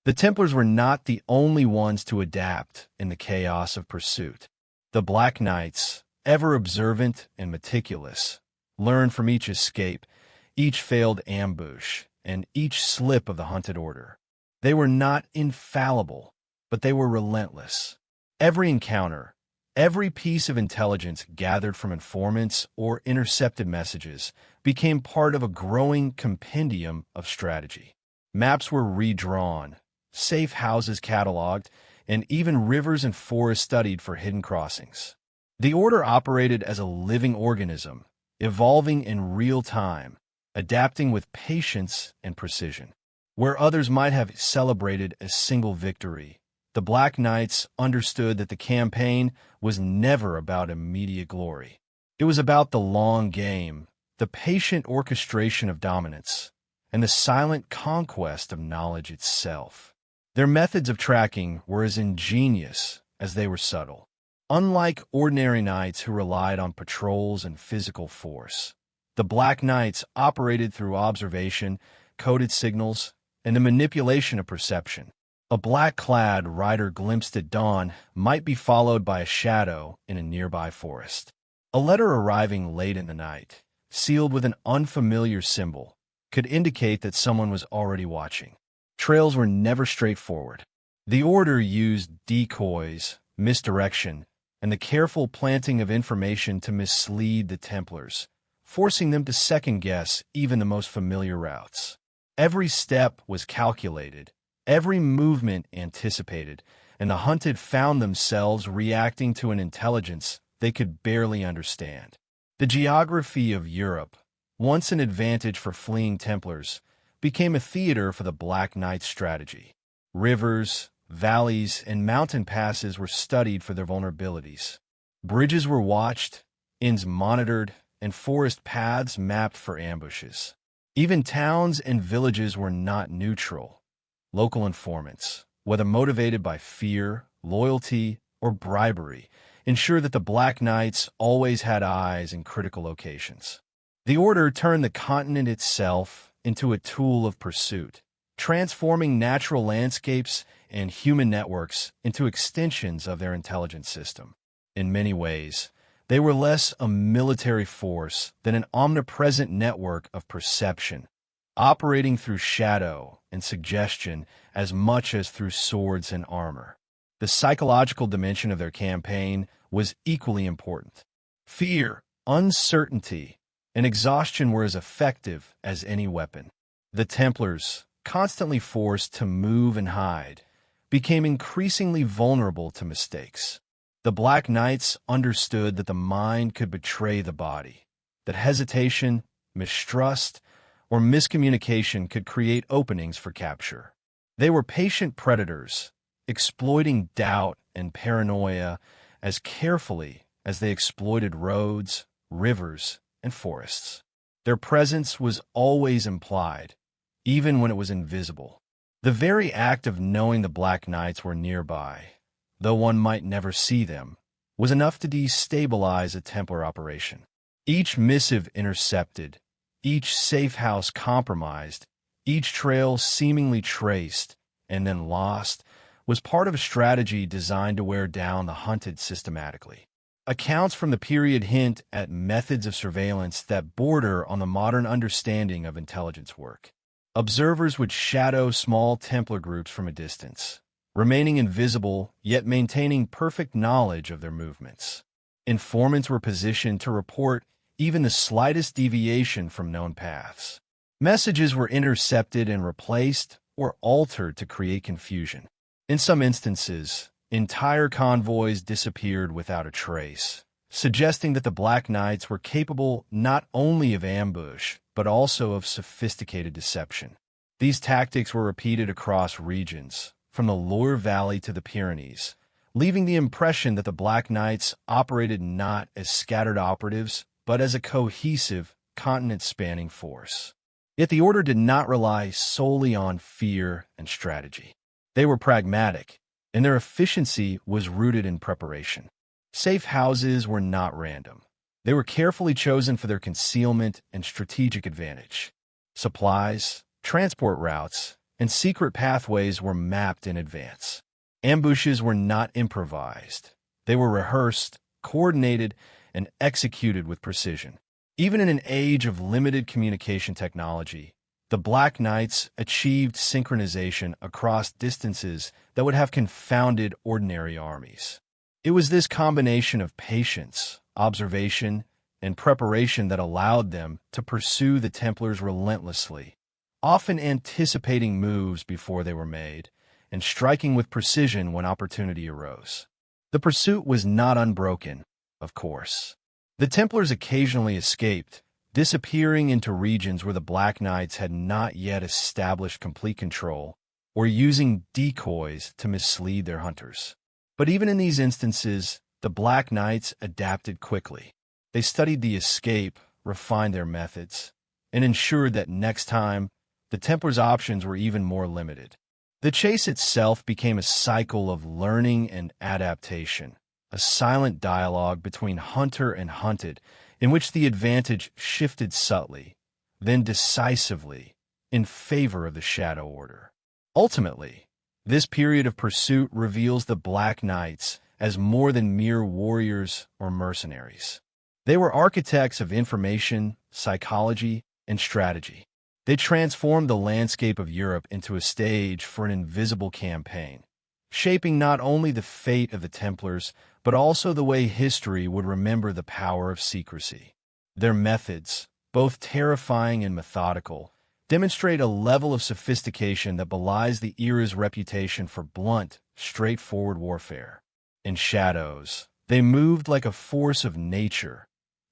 [SPEAKER 1] The Templars were not the only ones to adapt in the chaos of pursuit. The Black Knights, ever observant and meticulous, learned from each escape, each failed ambush, and each slip of the hunted Order. They were not infallible, but they were relentless. Every encounter, every piece of intelligence gathered from informants or intercepted messages became part of a growing compendium of strategy. Maps were redrawn, safe houses cataloged, and even rivers and forests studied for hidden crossings. The Order operated as a living organism, evolving in real time, adapting with patience and precision. Where others might have celebrated a single victory, the Black Knights understood that the campaign was never about immediate glory. It was about the long game, the patient orchestration of dominance, and the silent conquest of knowledge itself. Their methods of tracking were as ingenious as they were subtle. Unlike ordinary knights who relied on patrols and physical force, the Black Knights operated through observation, coded signals, and the manipulation of perception. A black-clad rider glimpsed at dawn might be followed by a shadow in a nearby forest. A letter arriving late in the night, sealed with an unfamiliar symbol, could indicate that someone was already watching. Trails were never straightforward. The Order used decoys, misdirection, and the careful planting of information to mislead the Templars, forcing them to second-guess even the most familiar routes. Every step was calculated, every movement anticipated, and the hunted found themselves reacting to an intelligence they could barely understand. The geography of Europe, once an advantage for fleeing Templars, became a theater for the Black Knight strategy. Rivers, valleys, and mountain passes were studied for their vulnerabilities. Bridges were watched, inns monitored, and forest paths mapped for ambushes. Even towns and villages were not neutral. Local informants, whether motivated by fear, loyalty, or bribery, ensured that the Black Knights always had eyes in critical locations. The Order turned the continent itself into a tool of pursuit, transforming natural landscapes and human networks into extensions of their intelligence system. In many ways, they were less a military force than an omnipresent network of perception, operating through shadow and suggestion as much as through swords and armor. The psychological dimension of their campaign was equally important. Fear, uncertainty and exhaustion were as effective as any weapon. The Templars, constantly forced to move and hide, became increasingly vulnerable to mistakes. The Black Knights understood that the mind could betray the body, that hesitation, mistrust, or miscommunication could create openings for capture. They were patient predators, exploiting doubt and paranoia as carefully as they exploited roads, rivers, and forests. Their presence was always implied, even when it was invisible. The very act of knowing the Black Knights were nearby, though one might never see them, was enough to destabilize a Templar operation. Each missive intercepted, each safe house compromised, each trail seemingly traced and then lost, was part of a strategy designed to wear down the hunted systematically. Accounts from the period hint at methods of surveillance that border on the modern understanding of intelligence work. Observers would shadow small Templar groups from a distance, remaining invisible yet maintaining perfect knowledge of their movements. Informants were positioned to report even the slightest deviation from known paths. Messages were intercepted and replaced or altered to create confusion. In some instances, entire convoys disappeared without a trace, suggesting that the Black Knights were capable not only of ambush, but also of sophisticated deception. These tactics were repeated across regions, from the Loire Valley to the Pyrenees, leaving the impression that the Black Knights operated not as scattered operatives, but as a cohesive, continent-spanning force. Yet the order did not rely solely on fear and strategy. They were pragmatic, and their efficiency was rooted in preparation. Safe houses were not random. They were carefully chosen for their concealment and strategic advantage. Supplies, transport routes, and secret pathways were mapped in advance. Ambushes were not improvised. They were rehearsed, coordinated, and executed with precision. Even in an age of limited communication technology, the Black Knights achieved synchronization across distances that would have confounded ordinary armies. It was this combination of patience, observation, and preparation that allowed them to pursue the Templars relentlessly, often anticipating moves before they were made, and striking with precision when opportunity arose. The pursuit was not unbroken, of course. The Templars occasionally escaped, disappearing into regions where the Black Knights had not yet established complete control, or using decoys to mislead their hunters. But even in these instances, the Black Knights adapted quickly. They studied the escape, refined their methods, and ensured that next time, the Templars' options were even more limited. The chase itself became a cycle of learning and adaptation, a silent dialogue between hunter and hunted, in which the advantage shifted subtly, then decisively, in favor of the Shadow Order. Ultimately, this period of pursuit reveals the Black Knights as more than mere warriors or mercenaries. They were architects of information, psychology, and strategy. They transformed the landscape of Europe into a stage for an invisible campaign, shaping not only the fate of the Templars, but also the way history would remember the power of secrecy. Their methods, both terrifying and methodical, demonstrate a level of sophistication that belies the era's reputation for blunt, straightforward warfare. In shadows, they moved like a force of nature,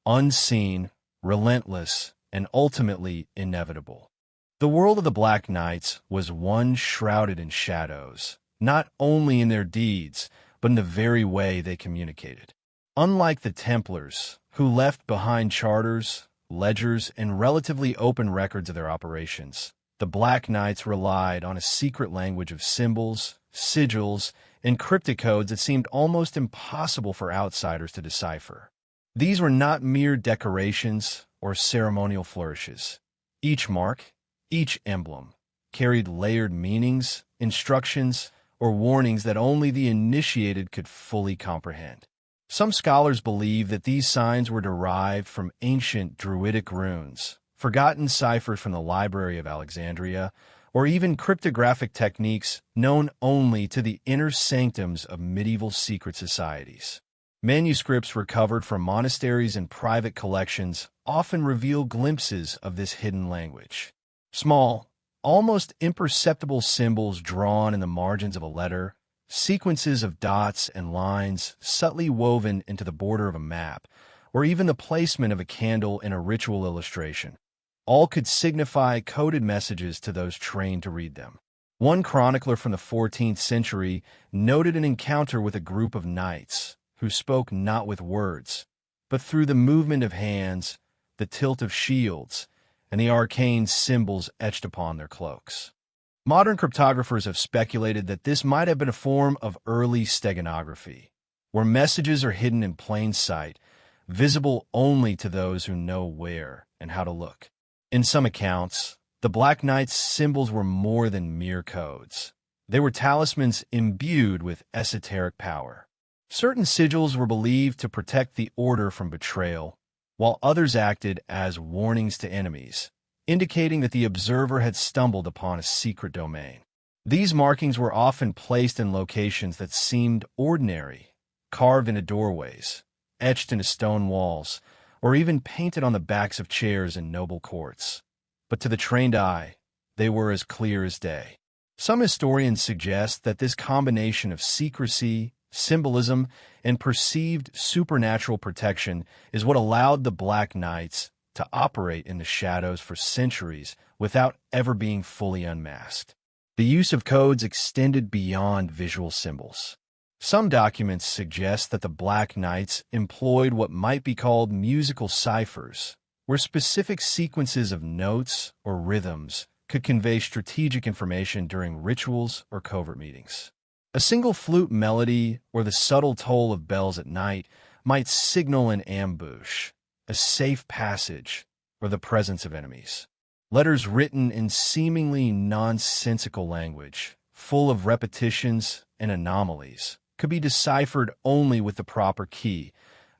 [SPEAKER 1] unseen, relentless, and ultimately inevitable. The world of the Black Knights was one shrouded in shadows, not only in their deeds, but in the very way they communicated. Unlike the Templars, who left behind charters, ledgers, and relatively open records of their operations, the Black Knights relied on a secret language of symbols, sigils, and cryptic codes that seemed almost impossible for outsiders to decipher. These were not mere decorations or ceremonial flourishes. Each mark, each emblem, carried layered meanings, instructions, or warnings that only the initiated could fully comprehend. Some scholars believe that these signs were derived from ancient Druidic runes, forgotten ciphers from the Library of Alexandria, or even cryptographic techniques known only to the inner sanctums of medieval secret societies. Manuscripts recovered from monasteries and private collections often reveal glimpses of this hidden language. Small, almost imperceptible symbols drawn in the margins of a letter, sequences of dots and lines subtly woven into the border of a map, or even the placement of a candle in a ritual illustration. All could signify coded messages to those trained to read them. One chronicler from the 14th century noted an encounter with a group of knights who spoke not with words, but through the movement of hands, the tilt of shields, and the arcane symbols etched upon their cloaks. Modern cryptographers have speculated that this might have been a form of early steganography, where messages are hidden in plain sight, visible only to those who know where and how to look. In some accounts, the Black Knight's symbols were more than mere codes. They were talismans imbued with esoteric power. Certain sigils were believed to protect the order from betrayal, while others acted as warnings to enemies, indicating that the observer had stumbled upon a secret domain. These markings were often placed in locations that seemed ordinary, carved into doorways, etched into stone walls, or even painted on the backs of chairs in noble courts. But to the trained eye, they were as clear as day. Some historians suggest that this combination of secrecy, symbolism, and perceived supernatural protection is what allowed the Black Knights to operate in the shadows for centuries without ever being fully unmasked. The use of codes extended beyond visual symbols. Some documents suggest that the Black Knights employed what might be called musical ciphers, where specific sequences of notes or rhythms could convey strategic information during rituals or covert meetings. A single flute melody or the subtle toll of bells at night might signal an ambush, a safe passage, or the presence of enemies. Letters written in seemingly nonsensical language, full of repetitions and anomalies, could be deciphered only with the proper key,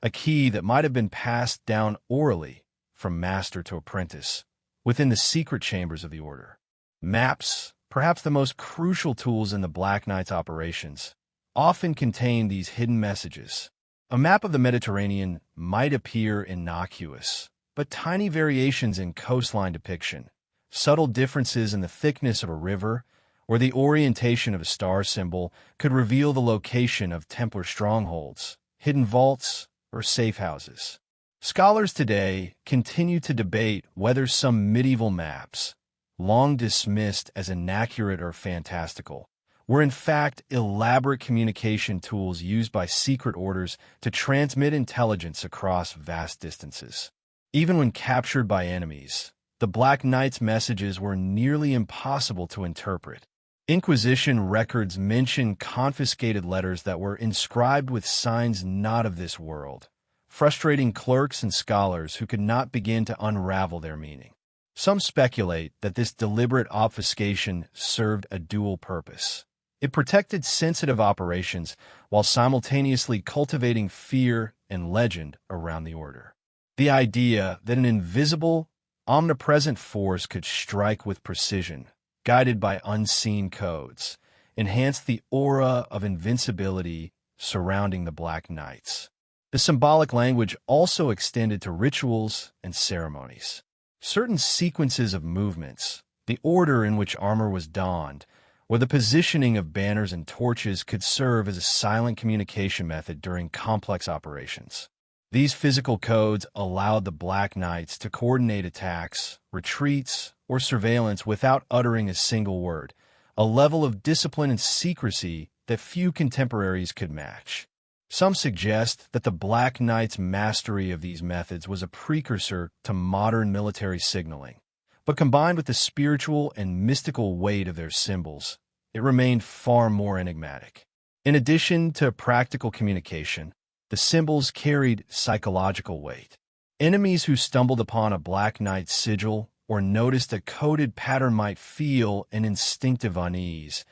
[SPEAKER 1] a key that might have been passed down orally from master to apprentice, within the secret chambers of the order. Maps, perhaps the most crucial tools in the Black Knight's operations, often contain these hidden messages. A map of the Mediterranean might appear innocuous, but tiny variations in coastline depiction, subtle differences in the thickness of a river, or the orientation of a star symbol could reveal the location of Templar strongholds, hidden vaults, or safe houses. Scholars today continue to debate whether some medieval maps, long dismissed as inaccurate or fantastical, were in fact elaborate communication tools used by secret orders to transmit intelligence across vast distances. Even when captured by enemies, the Black Knight's messages were nearly impossible to interpret. Inquisition records mention confiscated letters that were inscribed with signs not of this world, frustrating clerks and scholars who could not begin to unravel their meaning. Some speculate that this deliberate obfuscation served a dual purpose. It protected sensitive operations while simultaneously cultivating fear and legend around the order. The idea that an invisible, omnipresent force could strike with precision, guided by unseen codes, enhanced the aura of invincibility surrounding the Black Knights. The symbolic language also extended to rituals and ceremonies. Certain sequences of movements, the order in which armor was donned, or the positioning of banners and torches could serve as a silent communication method during complex operations. These physical codes allowed the Black Knights to coordinate attacks, retreats, or surveillance without uttering a single word, a level of discipline and secrecy that few contemporaries could match. Some suggest that the Black Knight's mastery of these methods was a precursor to modern military signaling, but combined with the spiritual and mystical weight of their symbols, it remained far more enigmatic. In addition to practical communication, the symbols carried psychological weight. Enemies who stumbled upon a Black Knight sigil or noticed a coded pattern might feel an instinctive unease,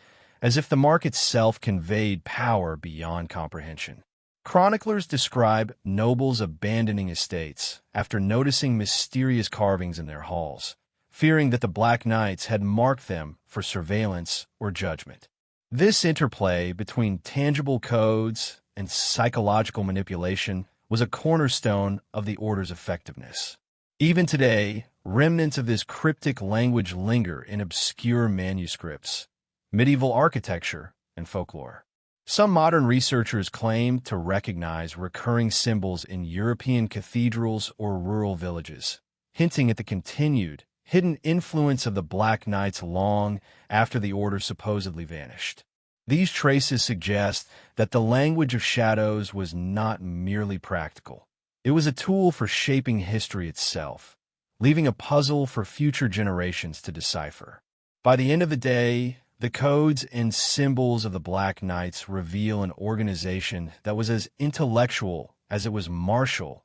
[SPEAKER 1] as if the mark itself conveyed power beyond comprehension. Chroniclers describe nobles abandoning estates after noticing mysterious carvings in their halls, fearing that the Black Knights had marked them for surveillance or judgment. This interplay between tangible codes and psychological manipulation was a cornerstone of the order's effectiveness. Even today, remnants of this cryptic language linger in obscure manuscripts, medieval architecture, and folklore. Some modern researchers claim to recognize recurring symbols in European cathedrals or rural villages, hinting at the continued, hidden influence of the Black Knights long after the order supposedly vanished. These traces suggest that the language of shadows was not merely practical. It was a tool for shaping history itself, leaving a puzzle for future generations to decipher. By the end of the day, the codes and symbols of the Black Knights reveal an organization that was as intellectual as it was martial,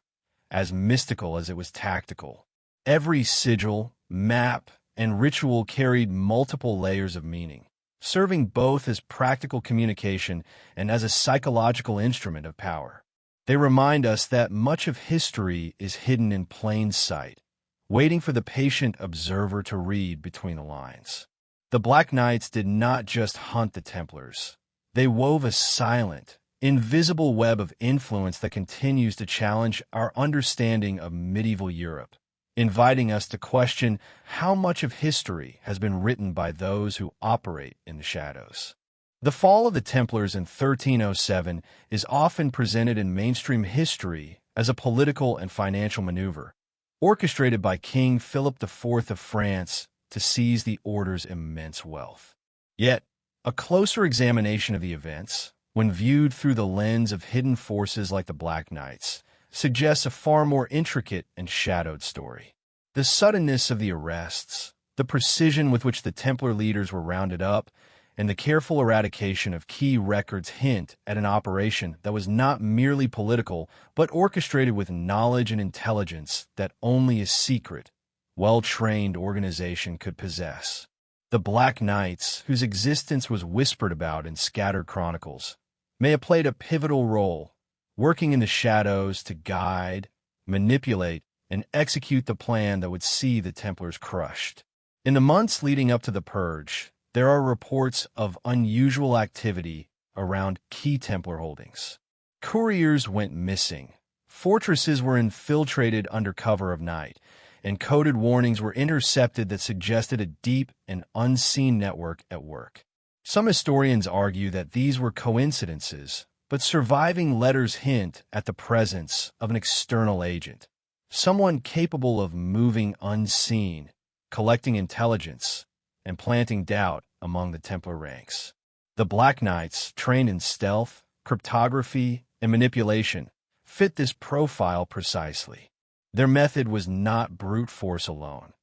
[SPEAKER 1] as mystical as it was tactical. Every sigil, map, and ritual carried multiple layers of meaning, serving both as practical communication and as a psychological instrument of power. They remind us that much of history is hidden in plain sight, waiting for the patient observer to read between the lines. The Black Knights did not just hunt the Templars. They wove a silent, invisible web of influence that continues to challenge our understanding of medieval Europe, inviting us to question how much of history has been written by those who operate in the shadows. The fall of the Templars in 1307 is often presented in mainstream history as a political and financial maneuver, orchestrated by King Philip IV of France to seize the order's immense wealth. Yet, a closer examination of the events, when viewed through the lens of hidden forces like the Black Knights, suggests a far more intricate and shadowed story. The suddenness of the arrests, the precision with which the Templar leaders were rounded up, and the careful eradication of key records hint at an operation that was not merely political, but orchestrated with knowledge and intelligence that only a secret, well-trained organization could possess. The Black Knights, whose existence was whispered about in scattered chronicles, may have played a pivotal role, working in the shadows to guide, manipulate, and execute the plan that would see the Templars crushed. In the months leading up to the Purge, there are reports of unusual activity around key Templar holdings. Couriers went missing, fortresses were infiltrated under cover of night, and coded warnings were intercepted that suggested a deep and unseen network at work. Some historians argue that these were coincidences, but surviving letters hint at the presence of an external agent, someone capable of moving unseen, collecting intelligence, and planting doubt among the Templar ranks. The Black Knights, trained in stealth, cryptography, and manipulation, fit this profile precisely. Their method was not brute force alone.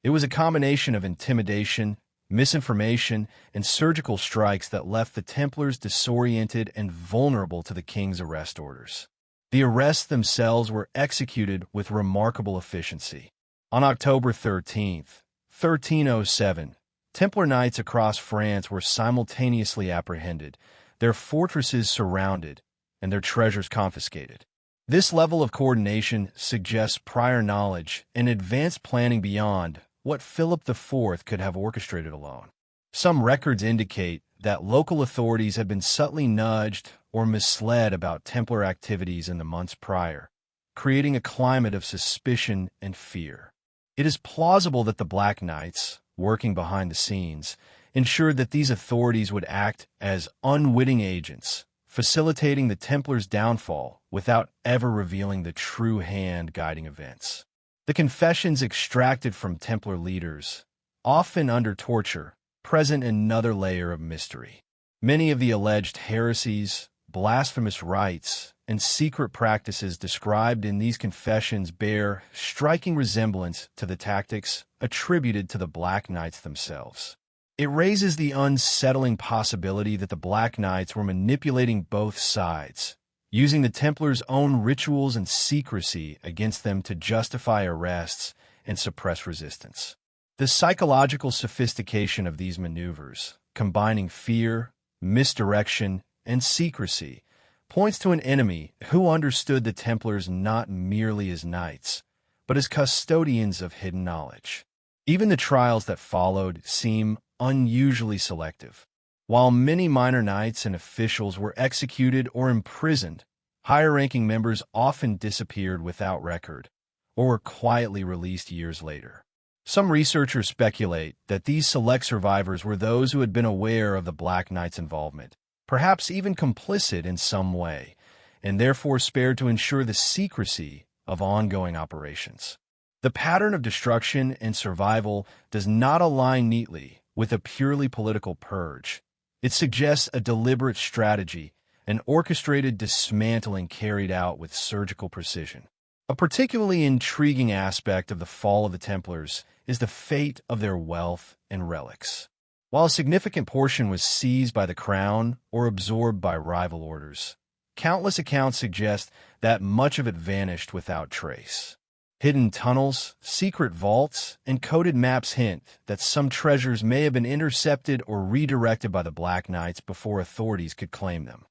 [SPEAKER 1] It was a combination of intimidation, misinformation, and surgical strikes that left the Templars disoriented and vulnerable to the king's arrest orders. The arrests themselves were executed with remarkable efficiency. On October 13th, 1307, Templar knights across France were simultaneously apprehended, their fortresses surrounded, and their treasures confiscated. This level of coordination suggests prior knowledge and advanced planning beyond what Philip IV could have orchestrated alone. Some records indicate that local authorities had been subtly nudged or misled about Templar activities in the months prior, creating a climate of suspicion and fear. It is plausible that the Black Knights, working behind the scenes, ensured that these authorities would act as unwitting agents, facilitating the Templars' downfall without ever revealing the true hand guiding events. The confessions extracted from Templar leaders, often under torture, present another layer of mystery. Many of the alleged heresies, blasphemous rites, and secret practices described in these confessions bear striking resemblance to the tactics attributed to the Black Knights themselves. It raises the unsettling possibility that the Black Knights were manipulating both sides, using the Templars' own rituals and secrecy against them to justify arrests and suppress resistance. The psychological sophistication of these maneuvers, combining fear, misdirection, and secrecy, points to an enemy who understood the Templars not merely as knights, but as custodians of hidden knowledge. Even the trials that followed seem unusually selective. While many minor knights and officials were executed or imprisoned, higher-ranking members often disappeared without record or were quietly released years later. Some researchers speculate that these select survivors were those who had been aware of the Black Knight's involvement, perhaps even complicit in some way, and therefore spared to ensure the secrecy of ongoing operations. The pattern of destruction and survival does not align neatly with a purely political purge. It suggests a deliberate strategy, an orchestrated dismantling carried out with surgical precision. A particularly intriguing aspect of the fall of the Templars is the fate of their wealth and relics. While a significant portion was seized by the crown or absorbed by rival orders, countless accounts suggest that much of it vanished without trace. Hidden tunnels, secret vaults, and coded maps hint that some treasures may have been intercepted or redirected by the Black Knights before authorities could claim them.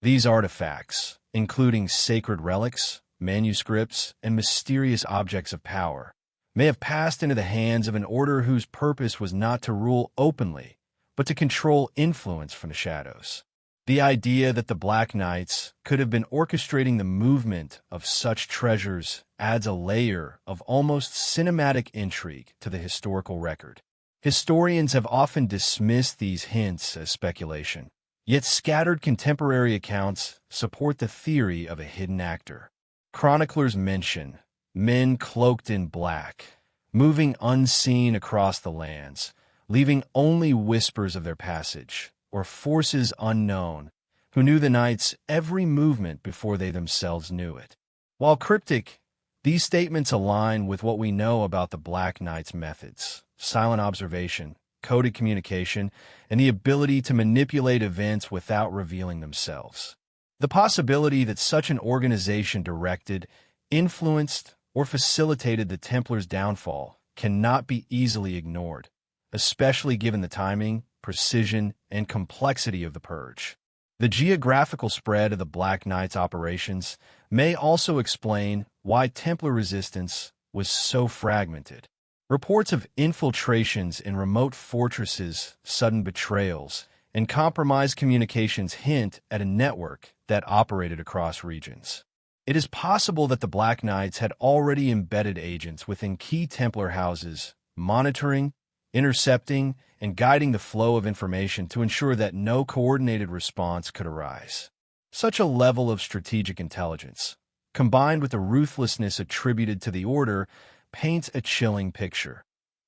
[SPEAKER 1] These artifacts, including sacred relics, manuscripts, and mysterious objects of power, may have passed into the hands of an order whose purpose was not to rule openly, but to control influence from the shadows. The idea that the Black Knights could have been orchestrating the movement of such treasures adds a layer of almost cinematic intrigue to the historical record. Historians have often dismissed these hints as speculation, yet scattered contemporary accounts support the theory of a hidden actor. Chroniclers mention men cloaked in black, moving unseen across the lands, leaving only whispers of their passage, or forces unknown, who knew the knights' every movement before they themselves knew it. While cryptic, these statements align with what we know about the Black Knight's methods: silent observation, coded communication, and the ability to manipulate events without revealing themselves. The possibility that such an organization directed, influenced, or facilitated the Templars' downfall cannot be easily ignored, especially given the timing, precision, and complexity of the purge. The geographical spread of the Black Knight's operations may also explain why Templar resistance was so fragmented. Reports of infiltrations in remote fortresses, sudden betrayals, and compromised communications hint at a network that operated across regions. It is possible that the Black Knights had already embedded agents within key Templar houses, monitoring, intercepting, and guiding the flow of information to ensure that no coordinated response could arise. Such a level of strategic intelligence, combined with the ruthlessness attributed to the order, paints a chilling picture.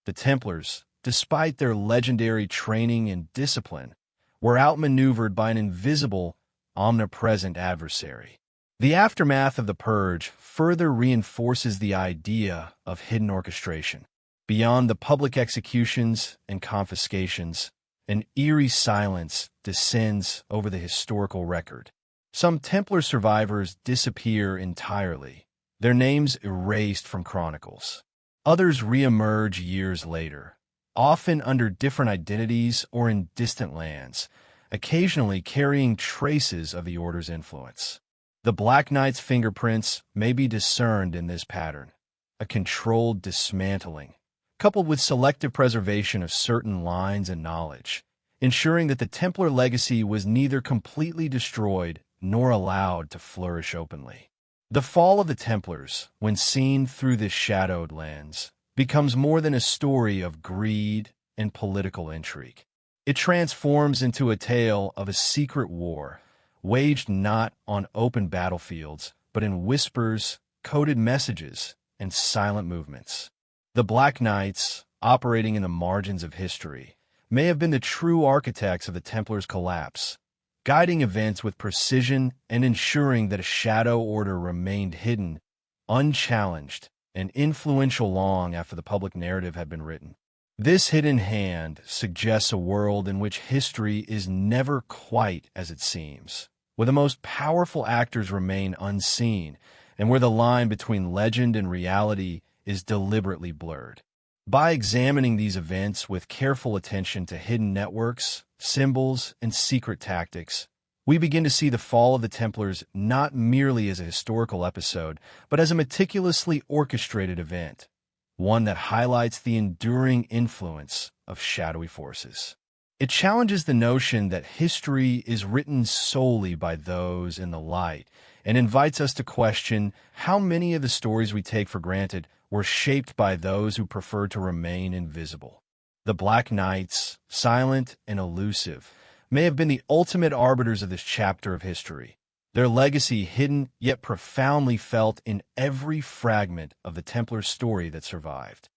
[SPEAKER 1] The Templars, despite their legendary training and discipline, were outmaneuvered by an invisible, omnipresent adversary. The aftermath of the purge further reinforces the idea of hidden orchestration. Beyond the public executions and confiscations, an eerie silence descends over the historical record. Some Templar survivors disappear entirely, their names erased from chronicles. Others re-emerge years later, often under different identities or in distant lands, occasionally carrying traces of the order's influence. The Black Knight's fingerprints may be discerned in this pattern, a controlled dismantling, coupled with selective preservation of certain lines and knowledge, ensuring that the Templar legacy was neither completely destroyed nor allowed to flourish openly. The fall of the Templars, when seen through this shadowed lens, becomes more than a story of greed and political intrigue. It transforms into a tale of a secret war, waged not on open battlefields, but in whispers, coded messages, and silent movements. The Black Knights, operating in the margins of history, may have been the true architects of the Templars' collapse, guiding events with precision and ensuring that a shadow order remained hidden, unchallenged, and influential long after the public narrative had been written. This hidden hand suggests a world in which history is never quite as it seems, where the most powerful actors remain unseen, and where the line between legend and reality is deliberately blurred. By examining these events with careful attention to hidden networks, symbols, and secret tactics, we begin to see the fall of the Templars not merely as a historical episode, but as a meticulously orchestrated event, one that highlights the enduring influence of shadowy forces. It challenges the notion that history is written solely by those in the light and invites us to question how many of the stories we take for granted were shaped by those who preferred to remain invisible. The Black Knights, silent and elusive, may have been the ultimate arbiters of this chapter of history, their legacy hidden yet profoundly felt in every fragment of the Templar story that survived.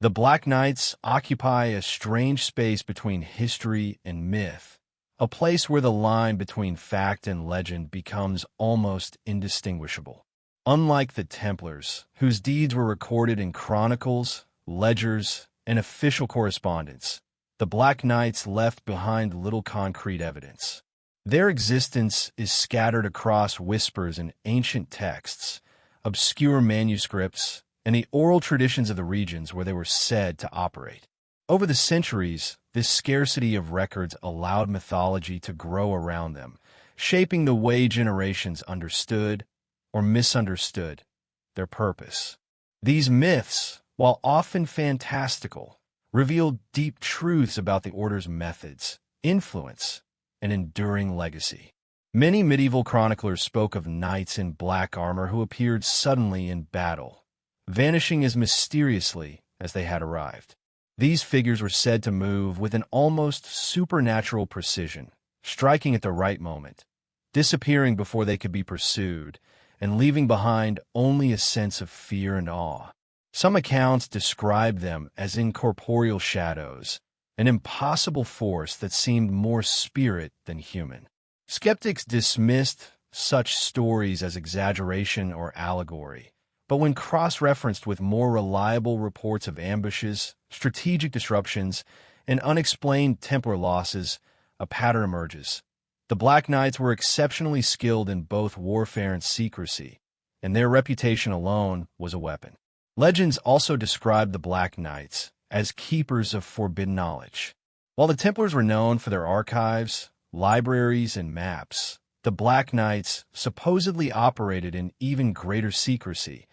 [SPEAKER 1] The Black Knights occupy a strange space between history and myth, a place where the line between fact and legend becomes almost indistinguishable. Unlike the Templars, whose deeds were recorded in chronicles, ledgers, and official correspondence, the Black Knights left behind little concrete evidence. Their existence is scattered across whispers in ancient texts, obscure manuscripts, and the oral traditions of the regions where they were said to operate. Over the centuries, this scarcity of records allowed mythology to grow around them, shaping the way generations understood or misunderstood their purpose. These myths, while often fantastical, reveal deep truths about the order's methods, influence, and enduring legacy. Many medieval chroniclers spoke of knights in black armor who appeared suddenly in battle, vanishing as mysteriously as they had arrived. These figures were said to move with an almost supernatural precision, striking at the right moment, disappearing before they could be pursued, and leaving behind only a sense of fear and awe. Some accounts describe them as incorporeal shadows, an impossible force that seemed more spirit than human. Skeptics dismissed such stories as exaggeration or allegory, but when cross-referenced with more reliable reports of ambushes, strategic disruptions, and unexplained Templar losses, a pattern emerges. The Black Knights were exceptionally skilled in both warfare and secrecy, and their reputation alone was a weapon. Legends also describe the Black Knights as keepers of forbidden knowledge. While the Templars were known for their archives, libraries, and maps, the Black Knights supposedly operated in even greater secrecy,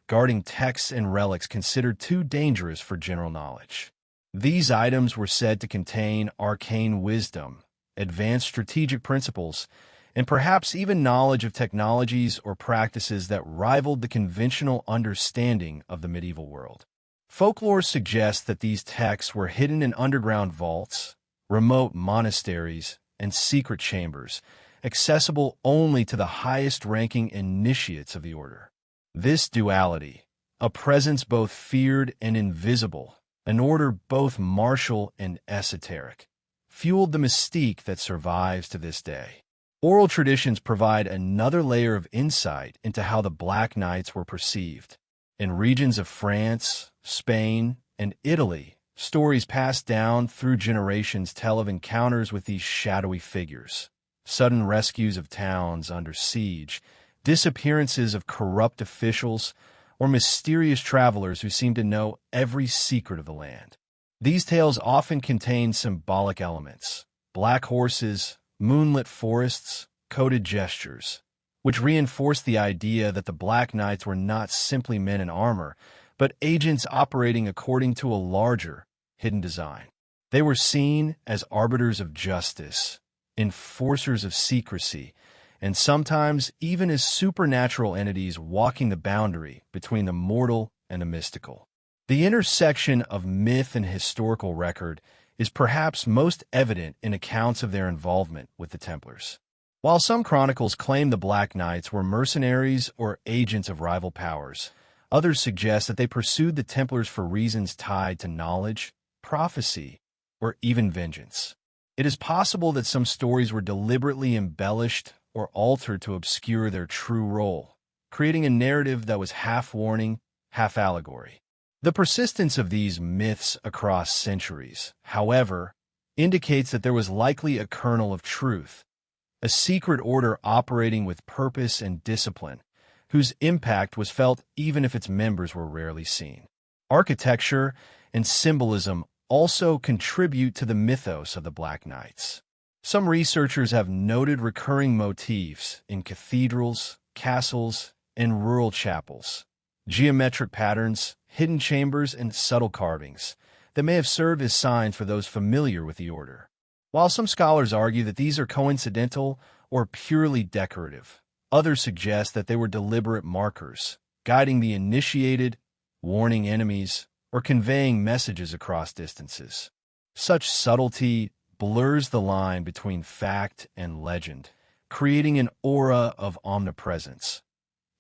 [SPEAKER 1] guarding texts and relics considered too dangerous for general knowledge. These items were said to contain arcane wisdom, advanced strategic principles, and perhaps even knowledge of technologies or practices that rivaled the conventional understanding of the medieval world. Folklore suggests that these texts were hidden in underground vaults, remote monasteries, and secret chambers, accessible only to the highest-ranking initiates of the order. This duality, a presence both feared and invisible, an order both martial and esoteric, fueled the mystique that survives to this day. Oral traditions provide another layer of insight into how the Black Knights were perceived. In regions of France, Spain, and Italy, stories passed down through generations tell of encounters with these shadowy figures, sudden rescues of towns under siege, disappearances of corrupt officials, or mysterious travelers who seem to know every secret of the land. These tales often contain symbolic elements, black horses, moonlit forests, coded gestures, which reinforce the idea that the Black Knights were not simply men in armor, but agents operating according to a larger, hidden design. They were seen as arbiters of justice, enforcers of secrecy, and sometimes even as supernatural entities walking the boundary between the mortal and the mystical. The intersection of myth and historical record is perhaps most evident in accounts of their involvement with the Templars. While some chronicles claim the Black Knights were mercenaries or agents of rival powers, others suggest that they pursued the Templars for reasons tied to knowledge, prophecy, or even vengeance. It is possible that some stories were deliberately embellished or altered to obscure their true role, creating a narrative that was half warning, half allegory. The persistence of these myths across centuries, however, indicates that there was likely a kernel of truth, a secret order operating with purpose and discipline, whose impact was felt even if its members were rarely seen. Architecture and symbolism also contribute to the mythos of the Black Knights. Some researchers have noted recurring motifs in cathedrals, castles, and rural chapels, geometric patterns, hidden chambers, and subtle carvings that may have served as signs for those familiar with the order. While some scholars argue that these are coincidental or purely decorative, others suggest that they were deliberate markers, guiding the initiated, warning enemies, or conveying messages across distances. Such subtlety blurs the line between fact and legend, creating an aura of omnipresence.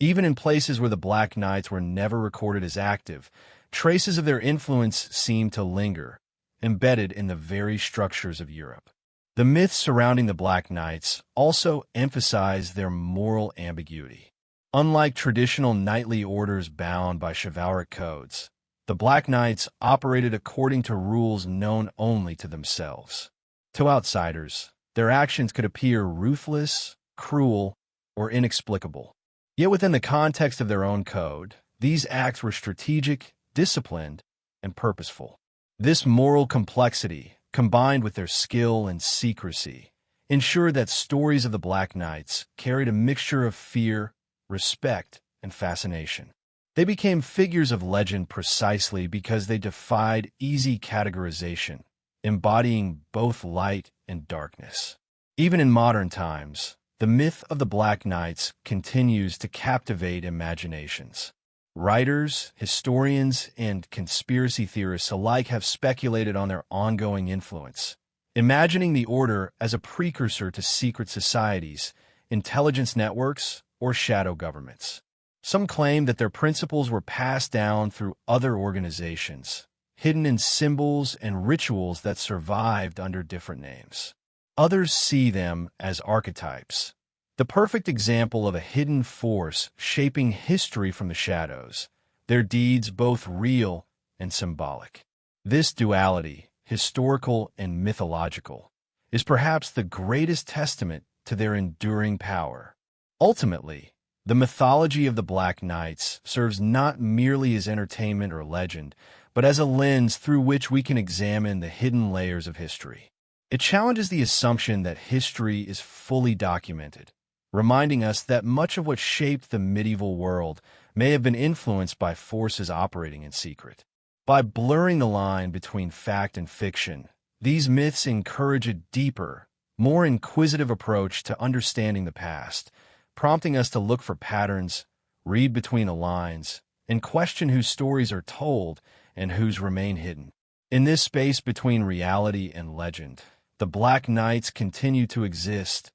[SPEAKER 1] Even in places where the Black Knights were never recorded as active, traces of their influence seem to linger, embedded in the very structures of Europe. The myths surrounding the Black Knights also emphasize their moral ambiguity. Unlike traditional knightly orders bound by chivalric codes, the Black Knights operated according to rules known only to themselves. To outsiders, their actions could appear ruthless, cruel, or inexplicable. Yet within the context of their own code, these acts were strategic, disciplined, and purposeful. This moral complexity, combined with their skill and secrecy, ensured that stories of the Black Knights carried a mixture of fear, respect, and fascination. They became figures of legend precisely because they defied easy categorization, embodying both light and darkness. Even in modern times, the myth of the Black Knights continues to captivate imaginations. Writers, historians, and conspiracy theorists alike have speculated on their ongoing influence, imagining the order as a precursor to secret societies, intelligence networks, or shadow governments. Some claim that their principles were passed down through other organizations, hidden in symbols and rituals that survived under different names. Others see them as archetypes, the perfect example of a hidden force shaping history from the shadows, their deeds both real and symbolic. This duality, historical and mythological, is perhaps the greatest testament to their enduring power. Ultimately, the mythology of the Black Knights serves not merely as entertainment or legend, but as a lens through which we can examine the hidden layers of history. It challenges the assumption that history is fully documented, reminding us that much of what shaped the medieval world may have been influenced by forces operating in secret. By blurring the line between fact and fiction, these myths encourage a deeper, more inquisitive approach to understanding the past, prompting us to look for patterns, read between the lines, and question whose stories are told and whose remain hidden. In this space between reality and legend, the Black Knights continue to exist,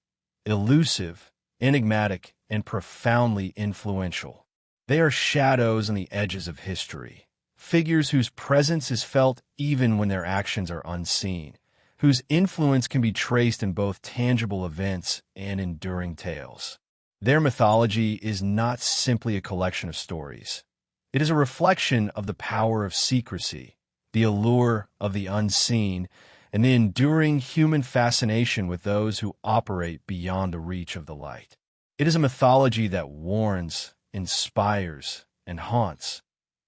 [SPEAKER 1] elusive, enigmatic, and profoundly influential. They are shadows on the edges of history, figures whose presence is felt even when their actions are unseen, whose influence can be traced in both tangible events and enduring tales. Their mythology is not simply a collection of stories. It is a reflection of the power of secrecy, the allure of the unseen, and the enduring human fascination with those who operate beyond the reach of the light. It is a mythology that warns, inspires, and haunts,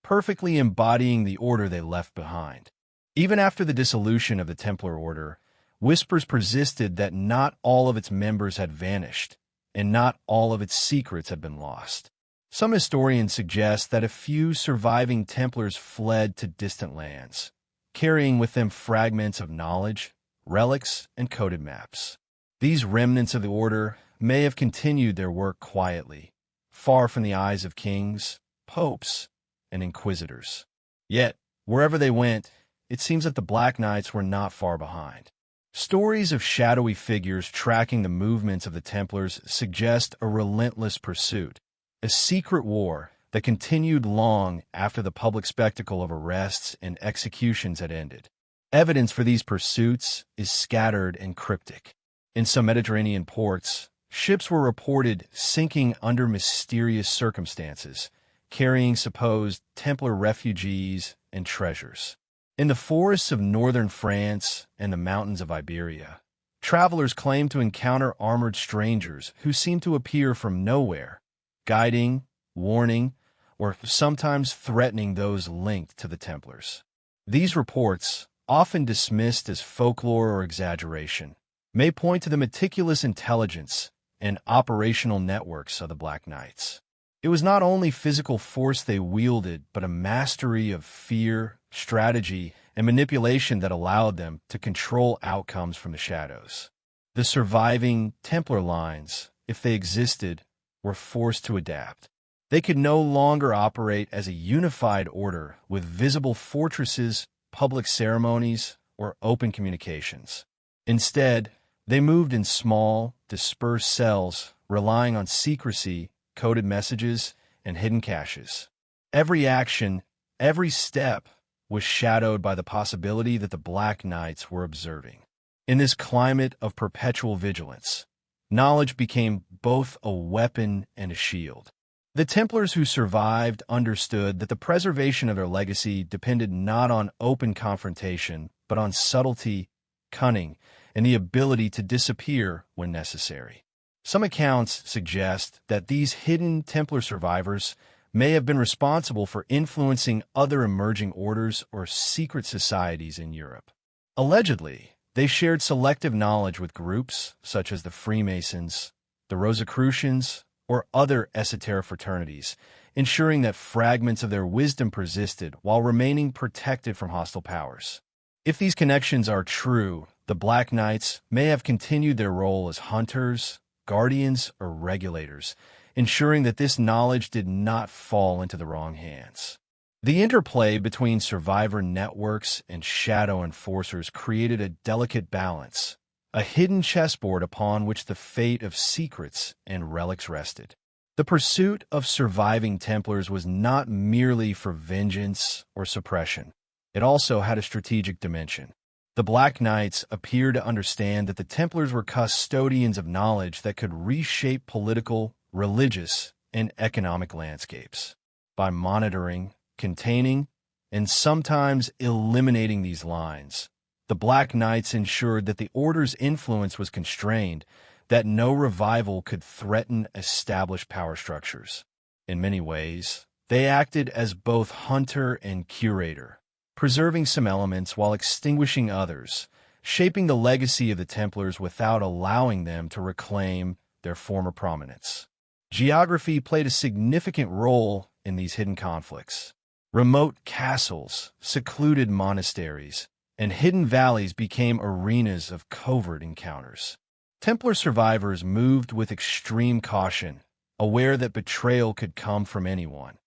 [SPEAKER 1] perfectly embodying the order they left behind. Even after the dissolution of the Templar Order, whispers persisted that not all of its members had vanished, and not all of its secrets had been lost. Some historians suggest that a few surviving Templars fled to distant lands, carrying with them fragments of knowledge, relics, and coded maps. These remnants of the order may have continued their work quietly, far from the eyes of kings, popes, and inquisitors. Yet, wherever they went, it seems that the Black Knights were not far behind. Stories of shadowy figures tracking the movements of the Templars suggest a relentless pursuit, a secret war that continued long after the public spectacle of arrests and executions had ended. Evidence for these pursuits is scattered and cryptic. In some Mediterranean ports, ships were reported sinking under mysterious circumstances, carrying supposed Templar refugees and treasures. In the forests of northern France and the mountains of Iberia, travelers claimed to encounter armored strangers who seemed to appear from nowhere, guiding, warning, or sometimes threatening those linked to the Templars. These reports, often dismissed as folklore or exaggeration, may point to the meticulous intelligence and operational networks of the Black Knights. It was not only physical force they wielded, but a mastery of fear, strategy, and manipulation that allowed them to control outcomes from the shadows. The surviving Templar lines, if they existed, were forced to adapt. They could no longer operate as a unified order with visible fortresses, public ceremonies, or open communications. Instead, they moved in small, dispersed cells, relying on secrecy, coded messages, and hidden caches. Every action, every step, was shadowed by the possibility that the Black Knights were observing. In this climate of perpetual vigilance, knowledge became both a weapon and a shield. The Templars who survived understood that the preservation of their legacy depended not on open confrontation, but on subtlety, cunning, and the ability to disappear when necessary. Some accounts suggest that these hidden Templar survivors may have been responsible for influencing other emerging orders or secret societies in Europe. Allegedly, they shared selective knowledge with groups such as the Freemasons, the Rosicrucians, or other esoteric fraternities, ensuring that fragments of their wisdom persisted while remaining protected from hostile powers. If these connections are true, the Black Knights may have continued their role as hunters, guardians, or regulators, ensuring that this knowledge did not fall into the wrong hands. The interplay between survivor networks and shadow enforcers created a delicate balance, a hidden chessboard upon which the fate of secrets and relics rested. The pursuit of surviving Templars was not merely for vengeance or suppression. It also had a strategic dimension. The Black Knights appeared to understand that the Templars were custodians of knowledge that could reshape political, religious, and economic landscapes. By monitoring, containing, and sometimes eliminating these lines, the Black Knights ensured that the Order's influence was constrained, that no revival could threaten established power structures. In many ways, they acted as both hunter and curator, preserving some elements while extinguishing others, shaping the legacy of the Templars without allowing them to reclaim their former prominence. Geography played a significant role in these hidden conflicts. Remote castles, secluded monasteries, and hidden valleys became arenas of covert encounters. Templar survivors moved with extreme caution, aware that betrayal could come from anyone,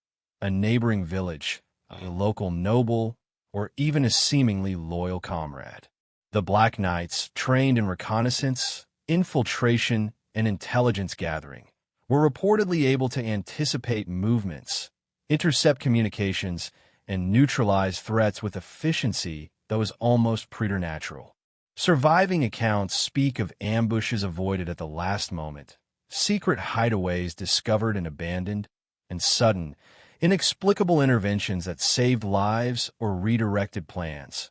[SPEAKER 1] a neighboring village, a local noble, or even a seemingly loyal comrade. The Black Knights, trained in reconnaissance, infiltration, and intelligence gathering, were reportedly able to anticipate movements, intercept communications, and neutralize threats with efficiency that was almost preternatural. Surviving accounts speak of ambushes avoided at the last moment, secret hideaways discovered and abandoned, and sudden, inexplicable interventions that saved lives or redirected plans,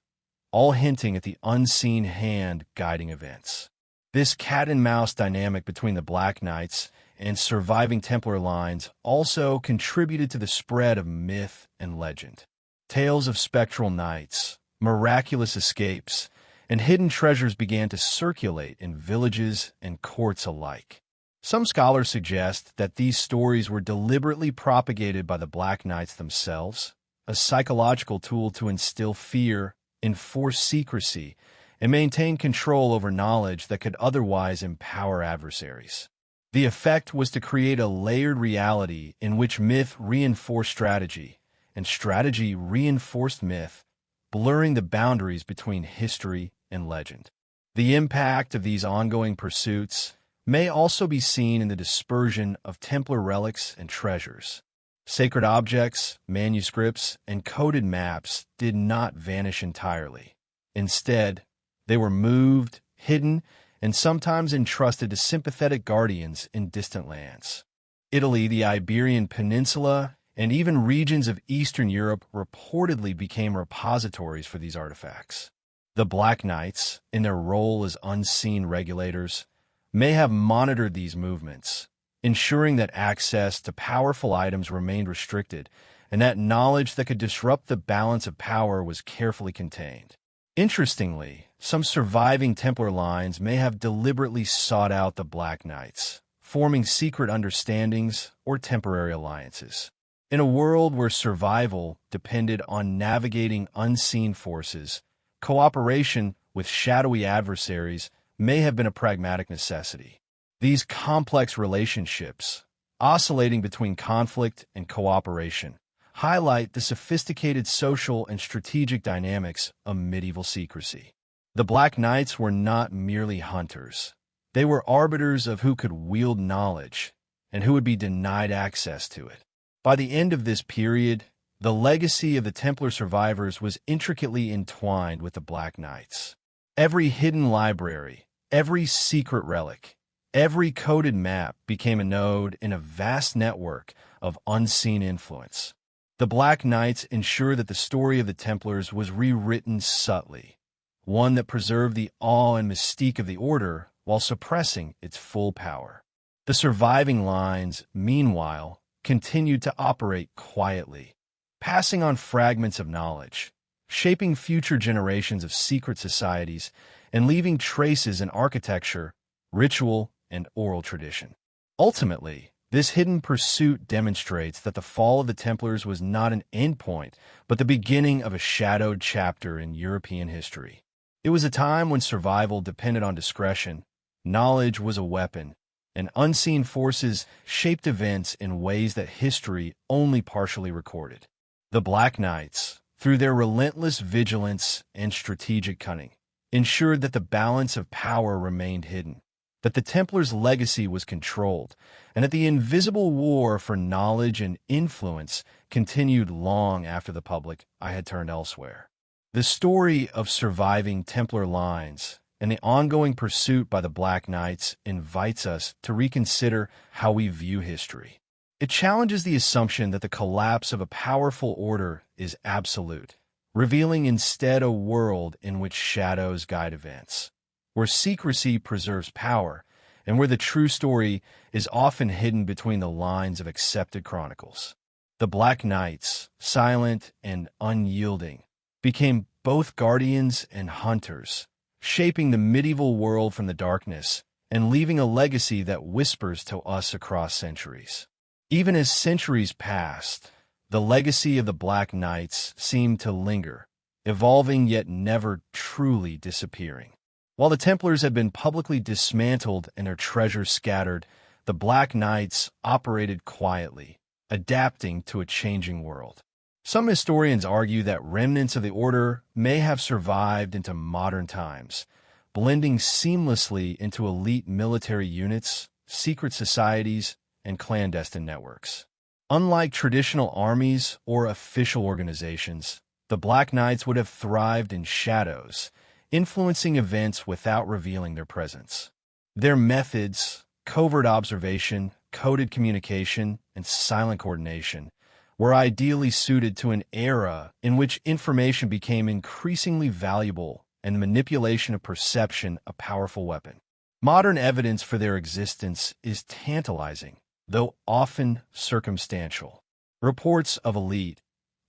[SPEAKER 1] all hinting at the unseen hand guiding events. This cat-and-mouse dynamic between the Black Knights and surviving Templar lines also contributed to the spread of myth and legend. Tales of spectral knights, miraculous escapes, and hidden treasures began to circulate in villages and courts alike. Some scholars suggest that these stories were deliberately propagated by the Black Knights themselves, a psychological tool to instill fear, enforce secrecy, and maintain control over knowledge that could otherwise empower adversaries. The effect was to create a layered reality in which myth reinforced strategy, and strategy reinforced myth, blurring the boundaries between history and legend. The impact of these ongoing pursuits may also be seen in the dispersion of Templar relics and treasures. Sacred objects, manuscripts, and coded maps did not vanish entirely. Instead, they were moved, hidden, and sometimes entrusted to sympathetic guardians in distant lands. Italy, the Iberian Peninsula, and even regions of Eastern Europe reportedly became repositories for these artifacts. The Black Knights, in their role as unseen regulators, may have monitored these movements, ensuring that access to powerful items remained restricted and that knowledge that could disrupt the balance of power was carefully contained. Interestingly, some surviving Templar lines may have deliberately sought out the Black Knights, forming secret understandings or temporary alliances. In a world where survival depended on navigating unseen forces, cooperation with shadowy adversaries may have been a pragmatic necessity. These complex relationships, oscillating between conflict and cooperation, highlight the sophisticated social and strategic dynamics of medieval secrecy. The Black Knights were not merely hunters. They were arbiters of who could wield knowledge and who would be denied access to it. By the end of this period, the legacy of the Templar survivors was intricately entwined with the Black Knights. Every hidden library, every secret relic, every coded map became a node in a vast network of unseen influence. The Black Knights ensured that the story of the Templars was rewritten subtly, one that preserved the awe and mystique of the order while suppressing its full power. The surviving lines, meanwhile, continued to operate quietly, passing on fragments of knowledge, shaping future generations of secret societies, and leaving traces in architecture, ritual, and oral tradition. Ultimately, this hidden pursuit demonstrates that the fall of the Templars was not an endpoint, but the beginning of a shadowed chapter in European history. It was a time when survival depended on discretion, knowledge was a weapon, and unseen forces shaped events in ways that history only partially recorded. The Black Knights, through their relentless vigilance and strategic cunning, ensured that the balance of power remained hidden, that the Templars' legacy was controlled, and that the invisible war for knowledge and influence continued long after the public eye had turned elsewhere. The story of surviving Templar lines and the ongoing pursuit by the Black Knights invites us to reconsider how we view history. It challenges the assumption that the collapse of a powerful order is absolute, revealing instead a world in which shadows guide events, where secrecy preserves power, and where the true story is often hidden between the lines of accepted chronicles. The Black Knights, silent and unyielding, became both guardians and hunters, shaping the medieval world from the darkness and leaving a legacy that whispers to us across centuries. Even as centuries passed, the legacy of the Black Knights seemed to linger, evolving yet never truly disappearing. While the Templars had been publicly dismantled and their treasures scattered, the Black Knights operated quietly, adapting to a changing world. Some historians argue that remnants of the order may have survived into modern times, blending seamlessly into elite military units, secret societies, and clandestine networks. Unlike traditional armies or official organizations, the Black Knights would have thrived in shadows, influencing events without revealing their presence. Their methods, covert observation, coded communication, and silent coordination, were ideally suited to an era in which information became increasingly valuable and manipulation of perception a powerful weapon. Modern evidence for their existence is tantalizing, though often circumstantial. Reports of elite,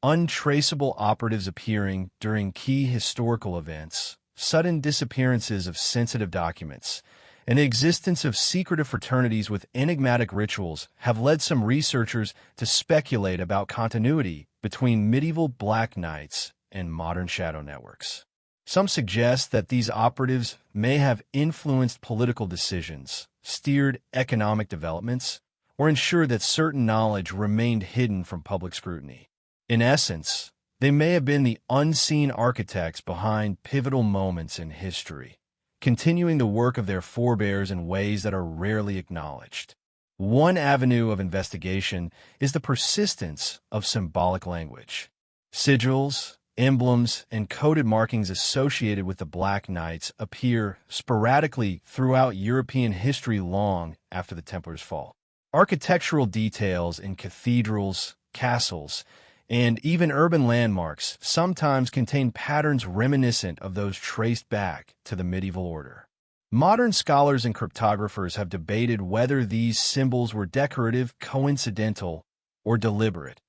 [SPEAKER 1] untraceable operatives appearing during key historical events, sudden disappearances of sensitive documents, and the existence of secretive fraternities with enigmatic rituals have led some researchers to speculate about continuity between medieval Black Knights and modern shadow networks. Some suggest that these operatives may have influenced political decisions, steered economic developments, or ensured that certain knowledge remained hidden from public scrutiny. In essence, they may have been the unseen architects behind pivotal moments in history, continuing the work of their forebears in ways that are rarely acknowledged. One avenue of investigation is the persistence of symbolic language. Sigils, emblems, and coded markings associated with the Black Knights appear sporadically throughout European history long after the Templars' fall. Architectural details in cathedrals, castles, and even urban landmarks sometimes contain patterns reminiscent of those traced back to the medieval order. Modern scholars and cryptographers have debated whether these symbols were decorative, coincidental, or deliberate,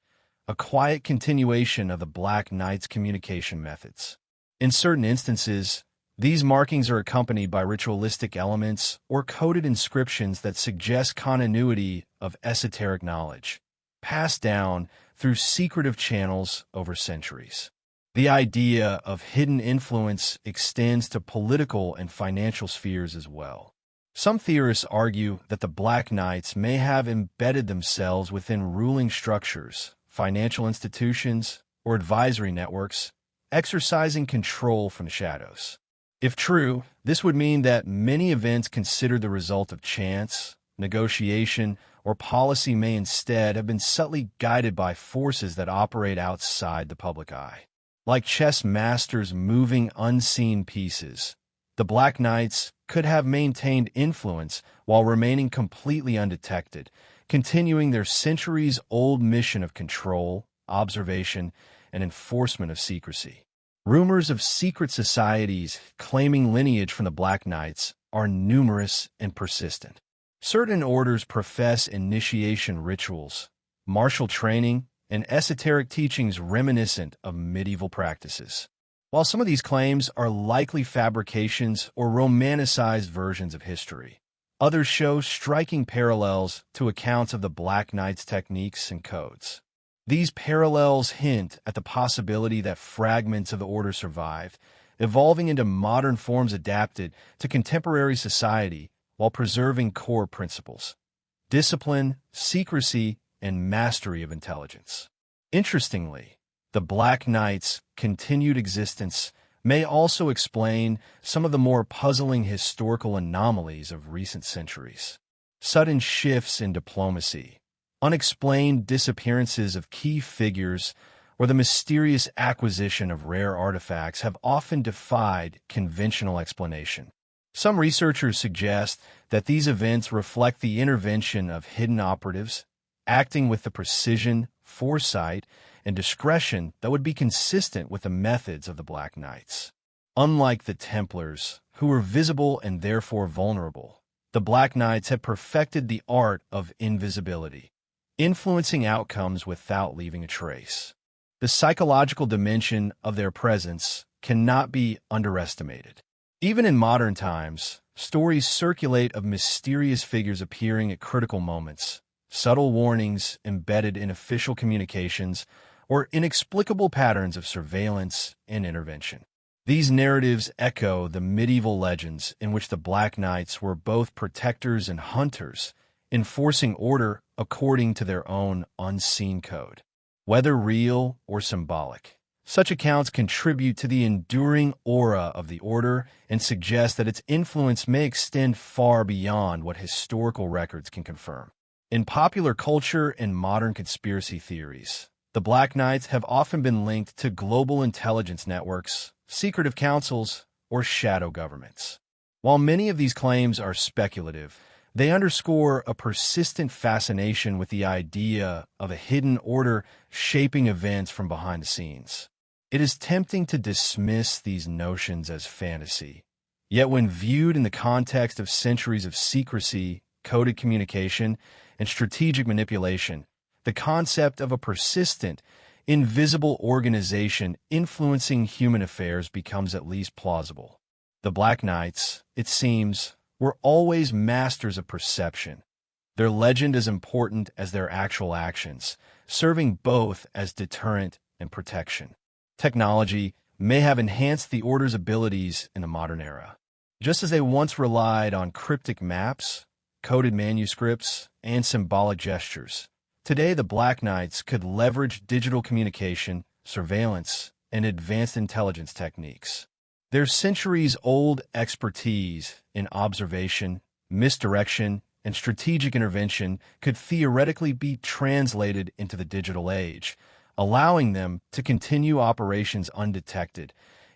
[SPEAKER 1] a quiet continuation of the Black Knights' communication methods. In certain instances, these markings are accompanied by ritualistic elements or coded inscriptions that suggest continuity of esoteric knowledge, passed down through secretive channels over centuries. The idea of hidden influence extends to political and financial spheres as well. Some theorists argue that the Black Knights may have embedded themselves within ruling structures, financial institutions, or advisory networks, exercising control from the shadows. If true, this would mean that many events considered the result of chance, negotiation, or policy may instead have been subtly guided by forces that operate outside the public eye. Like chess masters moving unseen pieces, the Black Knights could have maintained influence while remaining completely undetected, continuing their centuries-old mission of control, observation, and enforcement of secrecy. Rumors of secret societies claiming lineage from the Black Knights are numerous and persistent. Certain orders profess initiation rituals, martial training, and esoteric teachings reminiscent of medieval practices. While some of these claims are likely fabrications or romanticized versions of history, others show striking parallels to accounts of the Black Knights' techniques and codes. These parallels hint at the possibility that fragments of the order survived, evolving into modern forms adapted to contemporary society while preserving core principles: discipline, secrecy, and mastery of intelligence. Interestingly, the Black Knights' continued existence may also explain some of the more puzzling historical anomalies of recent centuries. Sudden shifts in diplomacy, unexplained disappearances of key figures, or the mysterious acquisition of rare artifacts have often defied conventional explanation. Some researchers suggest that these events reflect the intervention of hidden operatives, acting with the precision, foresight, and discretion that would be consistent with the methods of the Black Knights. Unlike the Templars, who were visible and therefore vulnerable, the Black Knights had perfected the art of invisibility, influencing outcomes without leaving a trace. The psychological dimension of their presence cannot be underestimated. Even in modern times, stories circulate of mysterious figures appearing at critical moments, subtle warnings embedded in official communications, or inexplicable patterns of surveillance and intervention. These narratives echo the medieval legends in which the Black Knights were both protectors and hunters, enforcing order according to their own unseen code. Whether real or symbolic, such accounts contribute to the enduring aura of the order and suggest that its influence may extend far beyond what historical records can confirm. In popular culture and modern conspiracy theories, the Black Knights have often been linked to global intelligence networks, secretive councils, or shadow governments. While many of these claims are speculative, they underscore a persistent fascination with the idea of a hidden order shaping events from behind the scenes. It is tempting to dismiss these notions as fantasy, yet when viewed in the context of centuries of secrecy, coded communication, and strategic manipulation, the concept of a persistent, invisible organization influencing human affairs becomes at least plausible. The Black Knights, it seems, were always masters of perception, their legend as important as their actual actions, serving both as deterrent and protection. Technology may have enhanced the Order's abilities in the modern era. Just as they once relied on cryptic maps, coded manuscripts, and symbolic gestures, today the Black Knights could leverage digital communication, surveillance, and advanced intelligence techniques. Their centuries-old expertise in observation, misdirection, and strategic intervention could theoretically be translated into the digital age, allowing them to continue operations undetected,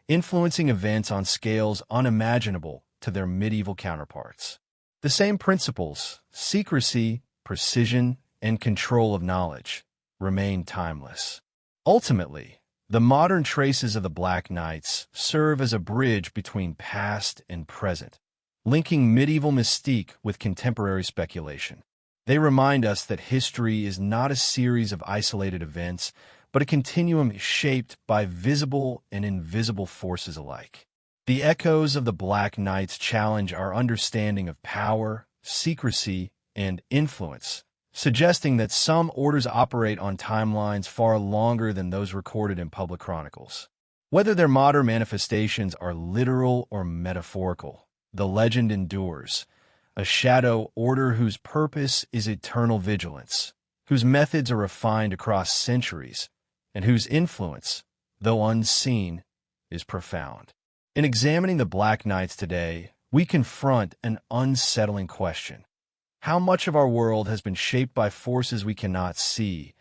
[SPEAKER 1] influencing events on scales unimaginable to their medieval counterparts. The same principles, secrecy, precision, and control of knowledge, remain timeless. Ultimately, the modern traces of the Black Knights serve as a bridge between past and present, linking medieval mystique with contemporary speculation. They remind us that history is not a series of isolated events, but a continuum shaped by visible and invisible forces alike. The echoes of the Black Knights challenge our understanding of power, secrecy, and influence, suggesting that some orders operate on timelines far longer than those recorded in public chronicles. Whether their modern manifestations are literal or metaphorical, the legend endures, a shadow order whose purpose is eternal vigilance, whose methods are refined across centuries, and whose influence, though unseen, is profound. In examining the Black Knights today, we confront an unsettling question. How much of our world has been shaped by forces we cannot see,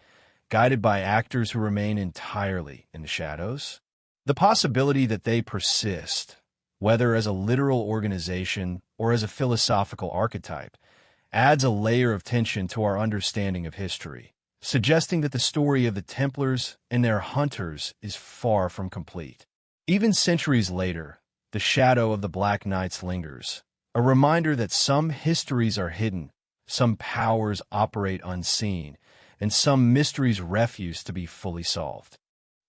[SPEAKER 1] guided by actors who remain entirely in the shadows? The possibility that they persist, whether as a literal organization or as a philosophical archetype, adds a layer of tension to our understanding of history, suggesting that the story of the Templars and their hunters is far from complete. Even centuries later, the shadow of the Black Knights lingers, a reminder that some histories are hidden, some powers operate unseen, and some mysteries refuse to be fully solved.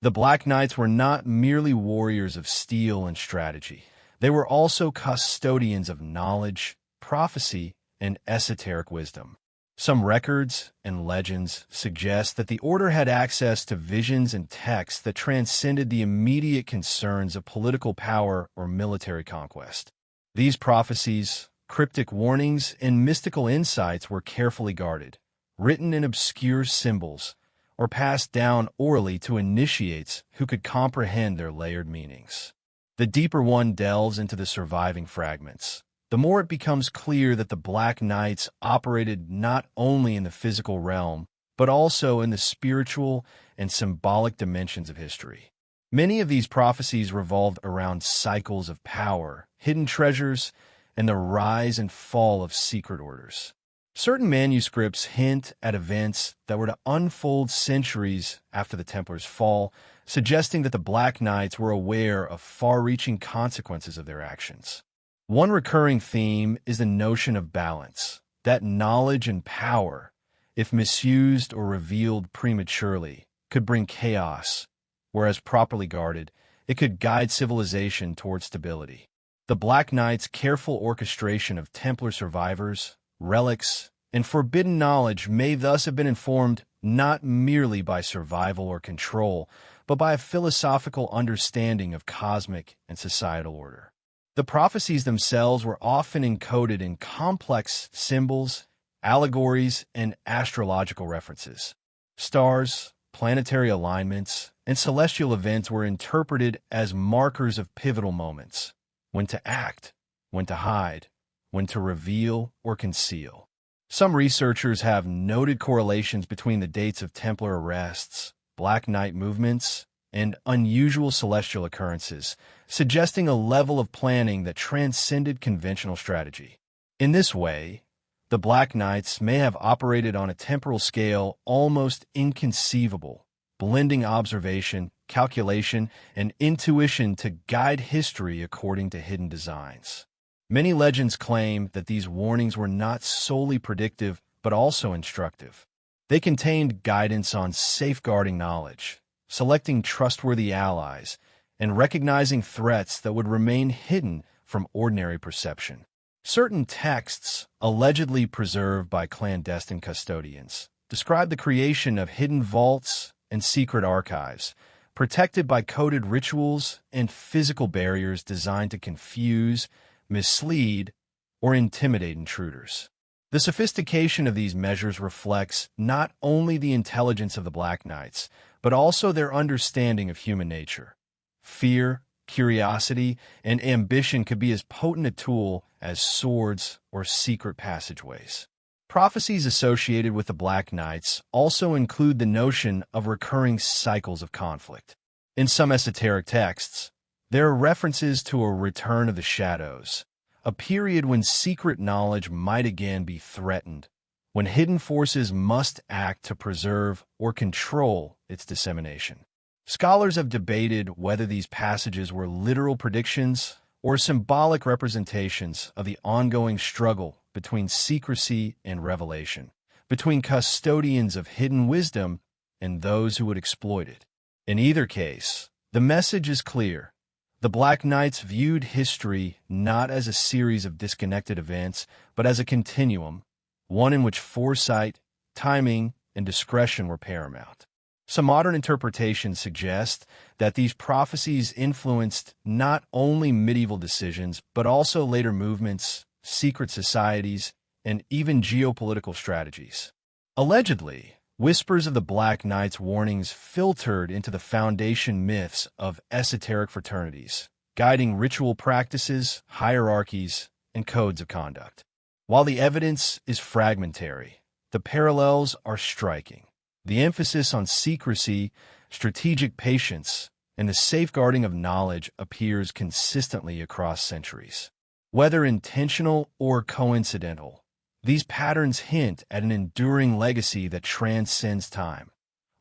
[SPEAKER 1] The Black Knights were not merely warriors of steel and strategy. They were also custodians of knowledge, prophecy, and esoteric wisdom. Some records and legends suggest that the order had access to visions and texts that transcended the immediate concerns of political power or military conquest. These prophecies, cryptic warnings, and mystical insights were carefully guarded, written in obscure symbols, or passed down orally to initiates who could comprehend their layered meanings. The deeper one delves into the surviving fragments, the more it becomes clear that the Black Knights operated not only in the physical realm, but also in the spiritual and symbolic dimensions of history. Many of these prophecies revolved around cycles of power, hidden treasures, and the rise and fall of secret orders. Certain manuscripts hint at events that were to unfold centuries after the Templars' fall, suggesting that the Black Knights were aware of far-reaching consequences of their actions. One recurring theme is the notion of balance, that knowledge and power, if misused or revealed prematurely, could bring chaos, whereas properly guarded, it could guide civilization toward stability. The Black Knights' careful orchestration of Templar survivors, relics, and forbidden knowledge may thus have been informed not merely by survival or control, but by a philosophical understanding of cosmic and societal order. The prophecies themselves were often encoded in complex symbols, allegories, and astrological references. Stars, planetary alignments, and celestial events were interpreted as markers of pivotal moments, when to act, when to hide, when to reveal or conceal. Some researchers have noted correlations between the dates of Templar arrests, Black Knight movements, and unusual celestial occurrences, suggesting a level of planning that transcended conventional strategy. In this way, the Black Knights may have operated on a temporal scale almost inconceivable, blending observation, calculation, and intuition to guide history according to hidden designs. Many legends claim that these warnings were not solely predictive, but also instructive. They contained guidance on safeguarding knowledge, selecting trustworthy allies, and recognizing threats that would remain hidden from ordinary perception. Certain texts, allegedly preserved by clandestine custodians, describe the creation of hidden vaults and secret archives, protected by coded rituals and physical barriers designed to confuse, mislead, or intimidate intruders. The sophistication of these measures reflects not only the intelligence of the Black Knights, but also their understanding of human nature. Fear, curiosity, and ambition could be as potent a tool as swords or secret passageways. Prophecies associated with the Black Knights also include the notion of recurring cycles of conflict. In some esoteric texts, there are references to a return of the shadows, a period when secret knowledge might again be threatened, when hidden forces must act to preserve or control its dissemination. Scholars have debated whether these passages were literal predictions or symbolic representations of the ongoing struggle between secrecy and revelation, between custodians of hidden wisdom and those who would exploit it. In either case, the message is clear. The Black Knights viewed history not as a series of disconnected events, but as a continuum, one in which foresight, timing, and discretion were paramount. Some modern interpretations suggest that these prophecies influenced not only medieval decisions, but also later movements, secret societies, and even geopolitical strategies. Allegedly, whispers of the Black Knight's warnings filtered into the foundation myths of esoteric fraternities, guiding ritual practices, hierarchies, and codes of conduct. While the evidence is fragmentary, the parallels are striking. The emphasis on secrecy, strategic patience, and the safeguarding of knowledge appears consistently across centuries. Whether intentional or coincidental, these patterns hint at an enduring legacy that transcends time,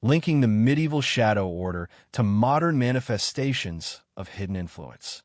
[SPEAKER 1] linking the medieval shadow order to modern manifestations of hidden influence.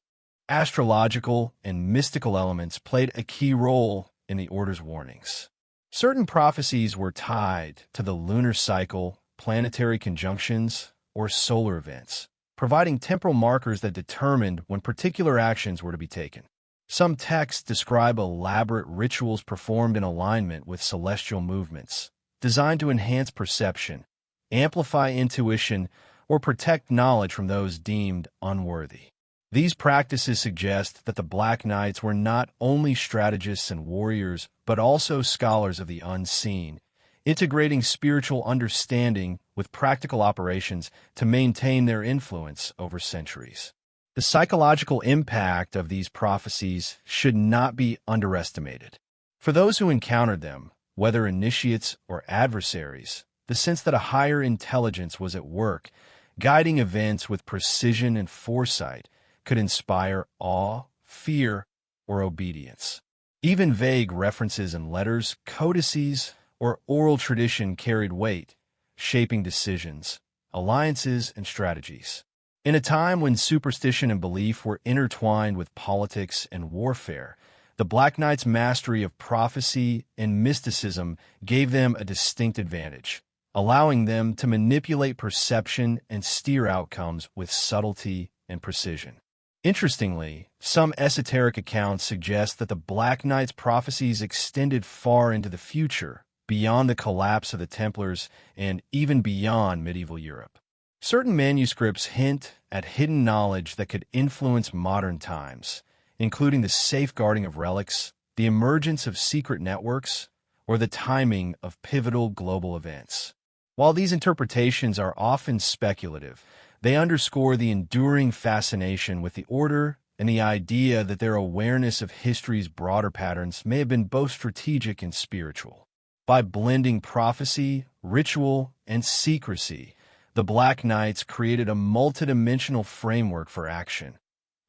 [SPEAKER 1] Astrological and mystical elements played a key role in the order's warnings. Certain prophecies were tied to the lunar cycle, planetary conjunctions, or solar events, providing temporal markers that determined when particular actions were to be taken. Some texts describe elaborate rituals performed in alignment with celestial movements, designed to enhance perception, amplify intuition, or protect knowledge from those deemed unworthy. These practices suggest that the Black Knights were not only strategists and warriors, but also scholars of the unseen, integrating spiritual understanding with practical operations to maintain their influence over centuries. The psychological impact of these prophecies should not be underestimated. For those who encountered them, whether initiates or adversaries, the sense that a higher intelligence was at work, guiding events with precision and foresight, could inspire awe, fear, or obedience. Even vague references in letters, codices, or oral tradition carried weight, shaping decisions, alliances, and strategies. In a time when superstition and belief were intertwined with politics and warfare, the Black Knight's mastery of prophecy and mysticism gave them a distinct advantage, allowing them to manipulate perception and steer outcomes with subtlety and precision. Interestingly, some esoteric accounts suggest that the Black Knight's prophecies extended far into the future, beyond the collapse of the Templars and even beyond medieval Europe. Certain manuscripts hint at hidden knowledge that could influence modern times, including the safeguarding of relics, the emergence of secret networks, or the timing of pivotal global events. While these interpretations are often speculative, they underscore the enduring fascination with the order and the idea that their awareness of history's broader patterns may have been both strategic and spiritual. By blending prophecy, ritual, and secrecy, the Black Knights created a multidimensional framework for action,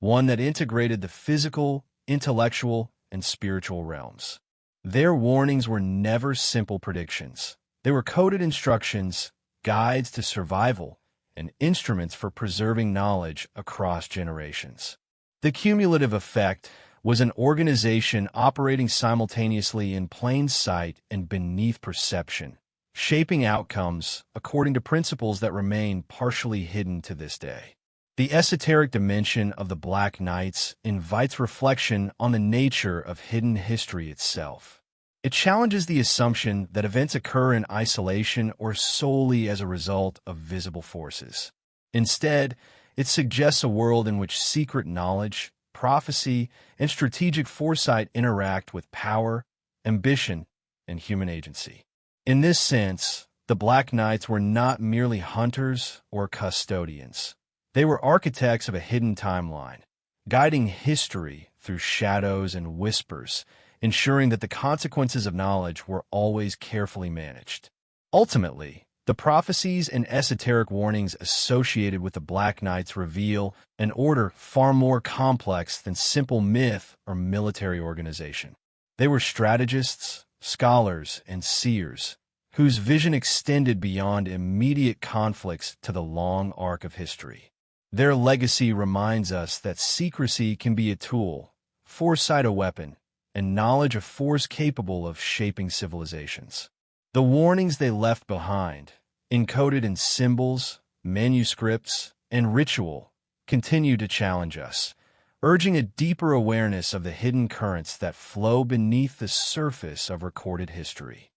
[SPEAKER 1] one that integrated the physical, intellectual, and spiritual realms. Their warnings were never simple predictions. They were coded instructions, guides to survival, and instruments for preserving knowledge across generations. The cumulative effect was an organization operating simultaneously in plain sight and beneath perception, shaping outcomes according to principles that remain partially hidden to this day. The esoteric dimension of the Black Knights invites reflection on the nature of hidden history itself. It challenges the assumption that events occur in isolation or solely as a result of visible forces. Instead, it suggests a world in which secret knowledge, prophecy, and strategic foresight interact with power, ambition, and human agency. In this sense, the Black Knights were not merely hunters or custodians. They were architects of a hidden timeline, guiding history through shadows and whispers, ensuring that the consequences of knowledge were always carefully managed. Ultimately, the prophecies and esoteric warnings associated with the Black Knights reveal an order far more complex than simple myth or military organization. They were strategists, scholars, and seers, whose vision extended beyond immediate conflicts to the long arc of history. Their legacy reminds us that secrecy can be a tool, foresight a weapon, and knowledge a force capable of shaping civilizations. The warnings they left behind, encoded in symbols, manuscripts, and ritual, continue to challenge us, urging a deeper awareness of the hidden currents that flow beneath the surface of recorded history.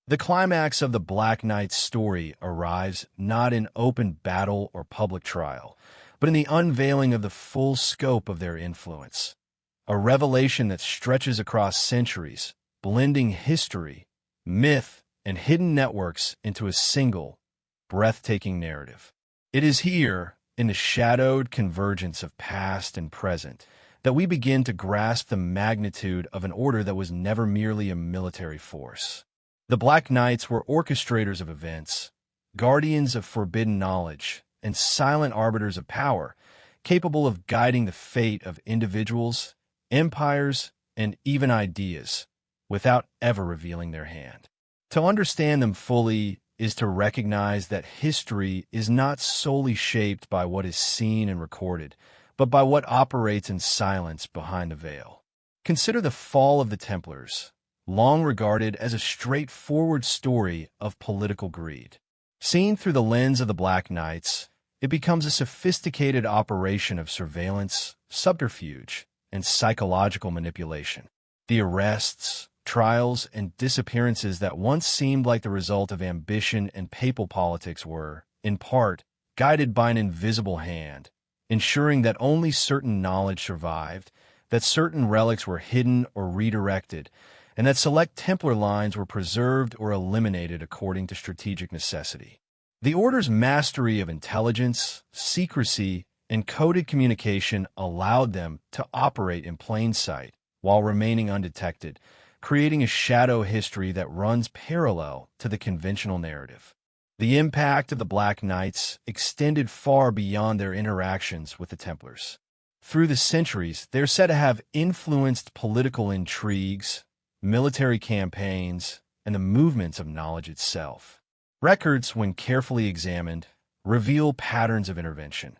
[SPEAKER 1] The climax of the Black Knight's story arrives not in open battle or public trial, but in the unveiling of the full scope of their influence. A revelation that stretches across centuries, blending history, myth, and hidden networks into a single, breathtaking narrative. It is here, in the shadowed convergence of past and present, that we begin to grasp the magnitude of an order that was never merely a military force. The Black Knights were orchestrators of events, guardians of forbidden knowledge, and silent arbiters of power, capable of guiding the fate of individuals, empires, and even ideas, without ever revealing their hand. To understand them fully is to recognize that history is not solely shaped by what is seen and recorded, but by what operates in silence behind the veil. Consider the fall of the Templars, long regarded as a straightforward story of political greed. Seen through the lens of the Black Knights, it becomes a sophisticated operation of surveillance, subterfuge, and psychological manipulation. The arrests, trials, and disappearances that once seemed like the result of ambition and papal politics were, in part, guided by an invisible hand, ensuring that only certain knowledge survived, that certain relics were hidden or redirected, and that select Templar lines were preserved or eliminated according to strategic necessity. The Order's mastery of intelligence, secrecy, and coded communication allowed them to operate in plain sight while remaining undetected, creating a shadow history that runs parallel to the conventional narrative. The impact of the Black Knights extended far beyond their interactions with the Templars. Through the centuries, they're said to have influenced political intrigues, military campaigns, and the movements of knowledge itself. Records, when carefully examined, reveal patterns of intervention.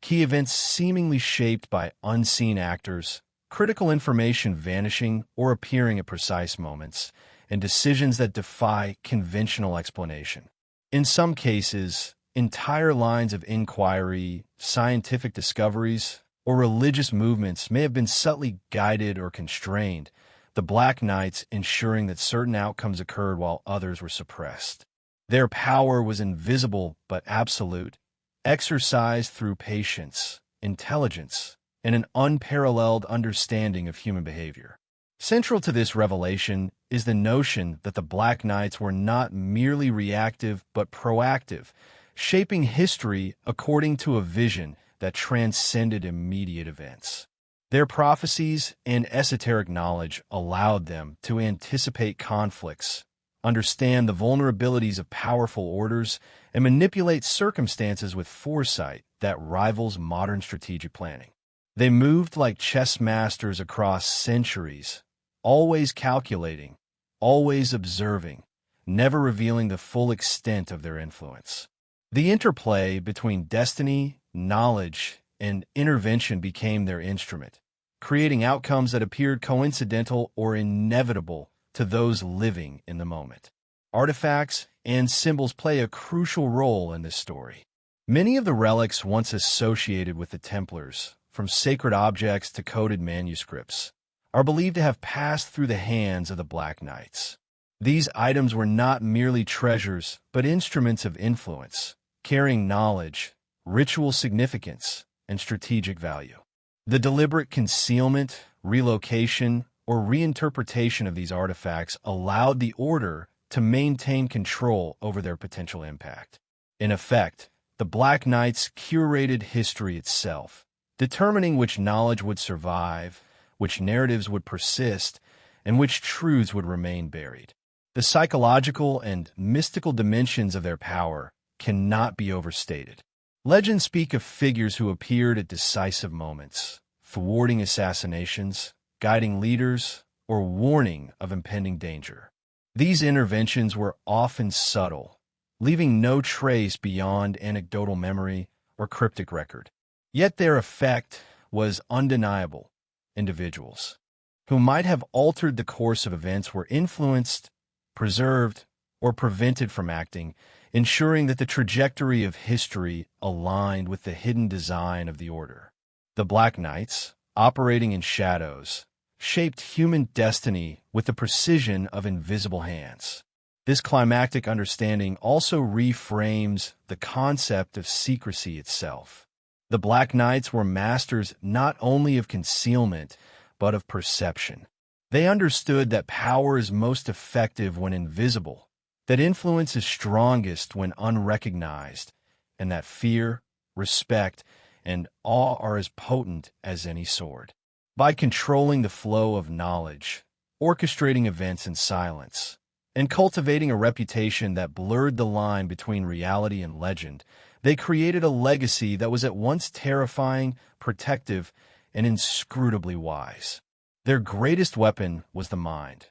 [SPEAKER 1] Key events seemingly shaped by unseen actors, critical information vanishing or appearing at precise moments, and decisions that defy conventional explanation. In some cases, entire lines of inquiry, scientific discoveries, or religious movements may have been subtly guided or constrained, the Black Knights ensuring that certain outcomes occurred while others were suppressed. Their power was invisible but absolute, exercised through patience, intelligence, and an unparalleled understanding of human behavior. Central to this revelation is the notion that the Black Knights were not merely reactive but proactive, shaping history according to a vision that transcended immediate events. Their prophecies and esoteric knowledge allowed them to anticipate conflicts, understand the vulnerabilities of powerful orders, and manipulate circumstances with foresight that rivals modern strategic planning. They moved like chess masters across centuries, always calculating, always observing, never revealing the full extent of their influence. The interplay between destiny, knowledge, and intervention became their instrument, creating outcomes that appeared coincidental or inevitable to those living in the moment. Artifacts and symbols play a crucial role in this story. Many of the relics once associated with the Templars, from sacred objects to coded manuscripts, are believed to have passed through the hands of the Black Knights. These items were not merely treasures, but instruments of influence, carrying knowledge, ritual significance, and strategic value. The deliberate concealment, relocation, or reinterpretation of these artifacts allowed the Order to maintain control over their potential impact. In effect, the Black Knights curated history itself, determining which knowledge would survive, which narratives would persist, and which truths would remain buried. The psychological and mystical dimensions of their power cannot be overstated. Legends speak of figures who appeared at decisive moments, thwarting assassinations, guiding leaders, or warning of impending danger. These interventions were often subtle, leaving no trace beyond anecdotal memory or cryptic record. Yet their effect was undeniable. Individuals who might have altered the course of events were influenced, preserved, or prevented from acting, ensuring that the trajectory of history aligned with the hidden design of the Order. The Black Knights, operating in shadows, shaped human destiny with the precision of invisible hands. This climactic understanding also reframes the concept of secrecy itself. The Black Knights were masters not only of concealment, but of perception. They understood that power is most effective when invisible, that influence is strongest when unrecognized, and that fear, respect, and awe are as potent as any sword. By controlling the flow of knowledge, orchestrating events in silence, and cultivating a reputation that blurred the line between reality and legend, they created a legacy that was at once terrifying, protective, and inscrutably wise. Their greatest weapon was the mind,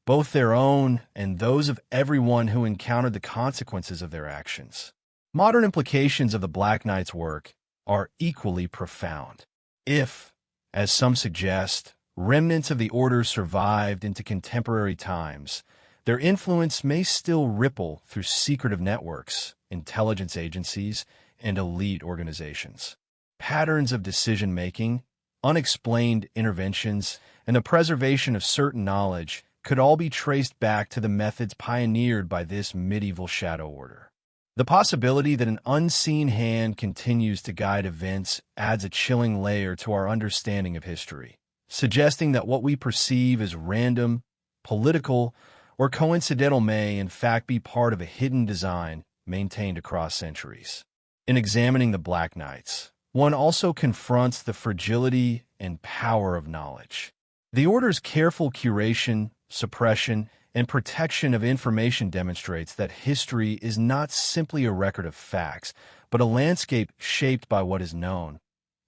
[SPEAKER 1] both their own and those of everyone who encountered the consequences of their actions. Modern implications of the Black Knight's work are equally profound. If, as some suggest, remnants of the order survived into contemporary times, their influence may still ripple through secretive networks, intelligence agencies, and elite organizations. Patterns of decision-making, unexplained interventions, and the preservation of certain knowledge could all be traced back to the methods pioneered by this medieval shadow order. The possibility that an unseen hand continues to guide events adds a chilling layer to our understanding of history, suggesting that what we perceive as random, political, or coincidental may in fact be part of a hidden design maintained across centuries. In examining the Black Knights, one also confronts the fragility and power of knowledge. The Order's careful curation, suppression, and protection of information demonstrates that history is not simply a record of facts, but a landscape shaped by what is known,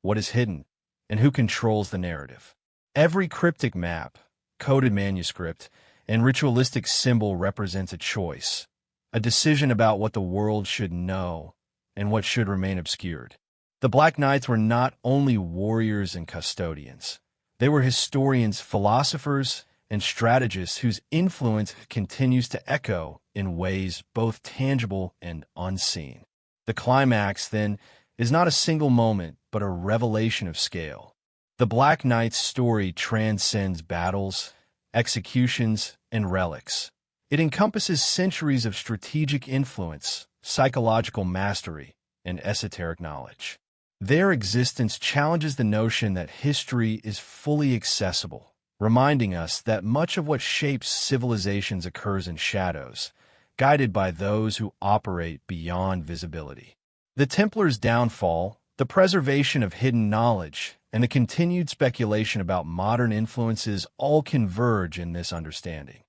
[SPEAKER 1] what is hidden, and who controls the narrative. Every cryptic map, coded manuscript, and ritualistic symbol represents a choice, a decision about what the world should know and what should remain obscured. The Black Knights were not only warriors and custodians. They were historians, philosophers, and strategists whose influence continues to echo in ways both tangible and unseen. The climax, then, is not a single moment, but a revelation of scale. The Black Knight's story transcends battles, executions, and relics. It encompasses centuries of strategic influence, psychological mastery, and esoteric knowledge. Their existence challenges the notion that history is fully accessible, reminding us that much of what shapes civilizations occurs in shadows, guided by those who operate beyond visibility. The Templars' downfall, the preservation of hidden knowledge, and the continued speculation about modern influences all converge in this understanding.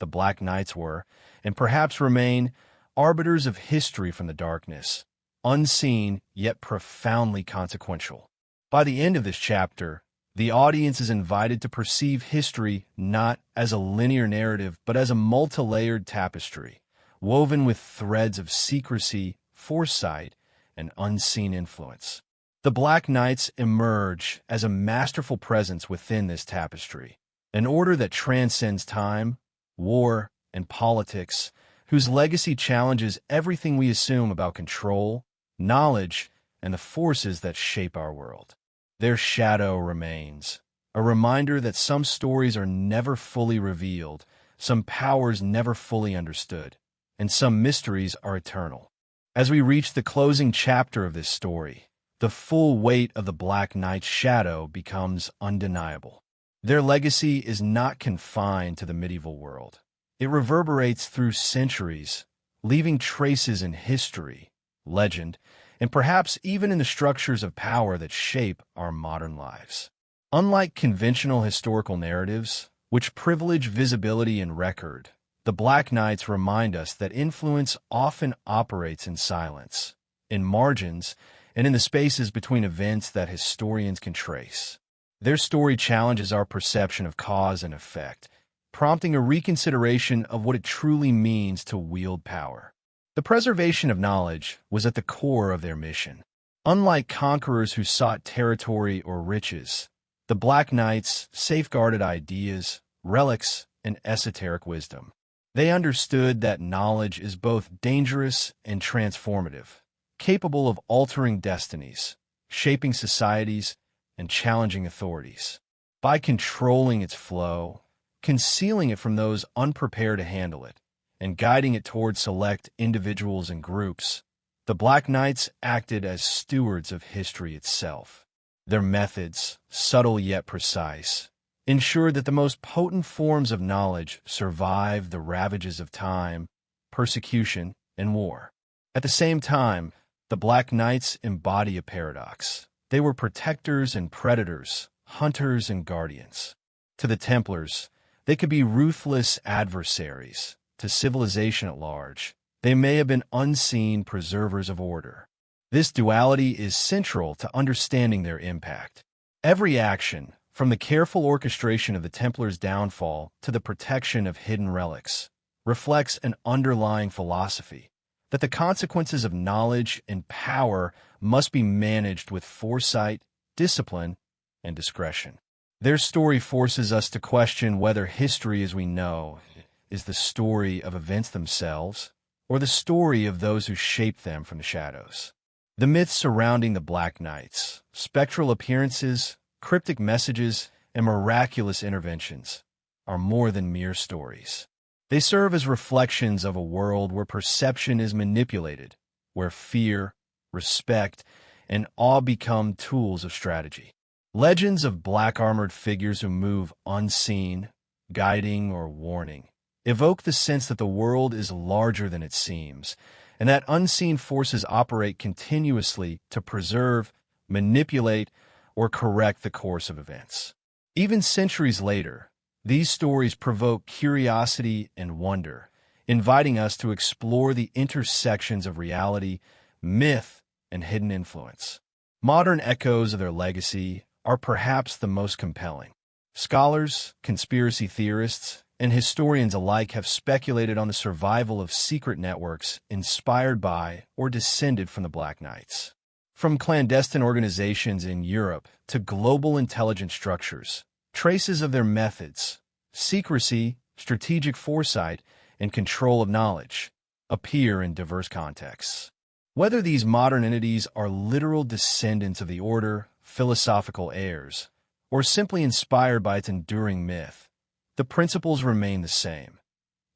[SPEAKER 1] The Black Knights were, and perhaps remain, arbiters of history from the darkness, unseen yet profoundly consequential. By the end of this chapter, the audience is invited to perceive history not as a linear narrative, but as a multi-layered tapestry, woven with threads of secrecy, foresight, and unseen influence. The Black Knights emerge as a masterful presence within this tapestry, an order that transcends time, war, and politics, whose legacy challenges everything we assume about control, knowledge, and the forces that shape our world. Their shadow remains, a reminder that some stories are never fully revealed, some powers never fully understood, and some mysteries are eternal. As we reach the closing chapter of this story, the full weight of the Black Knight's shadow becomes undeniable. Their legacy is not confined to the medieval world. It reverberates through centuries, leaving traces in history, legend, and perhaps even in the structures of power that shape our modern lives. Unlike conventional historical narratives, which privilege visibility and record, the Black Knights remind us that influence often operates in silence, in margins, and in the spaces between events that historians can trace. Their story challenges our perception of cause and effect, prompting a reconsideration of what it truly means to wield power. The preservation of knowledge was at the core of their mission. Unlike conquerors who sought territory or riches, the Black Knights safeguarded ideas, relics, and esoteric wisdom. They understood that knowledge is both dangerous and transformative, capable of altering destinies, shaping societies, and challenging authorities. By controlling its flow, concealing it from those unprepared to handle it, and guiding it toward select individuals and groups, the Black Knights acted as stewards of history itself. Their methods, subtle yet precise, ensured that the most potent forms of knowledge survived the ravages of time, persecution, and war. At the same time, the Black Knights embody a paradox. They were protectors and predators, hunters and guardians. To the Templars, they could be ruthless adversaries. To civilization at large, they may have been unseen preservers of order. This duality is central to understanding their impact. Every action, from the careful orchestration of the Templars' downfall to the protection of hidden relics, reflects an underlying philosophy that the consequences of knowledge and power must be managed with foresight, discipline, and discretion. Their story forces us to question whether history as we know is the story of events themselves or the story of those who shaped them from the shadows. The myths surrounding the Black Knights, spectral appearances, cryptic messages, and miraculous interventions are more than mere stories. They serve as reflections of a world where perception is manipulated, where fear, respect, and awe become tools of strategy. Legends of black-armored figures who move unseen, guiding or warning, evoke the sense that the world is larger than it seems, and that unseen forces operate continuously to preserve, manipulate, or correct the course of events. Even centuries later, these stories provoke curiosity and wonder, inviting us to explore the intersections of reality, myth, and hidden influence. Modern echoes of their legacy are perhaps the most compelling. Scholars, conspiracy theorists, and historians alike have speculated on the survival of secret networks inspired by or descended from the Black Knights. From clandestine organizations in Europe to global intelligence structures, traces of their methods, secrecy, strategic foresight, and control of knowledge appear in diverse contexts. Whether these modern entities are literal descendants of the order, philosophical heirs, or simply inspired by its enduring myth, the principles remain the same.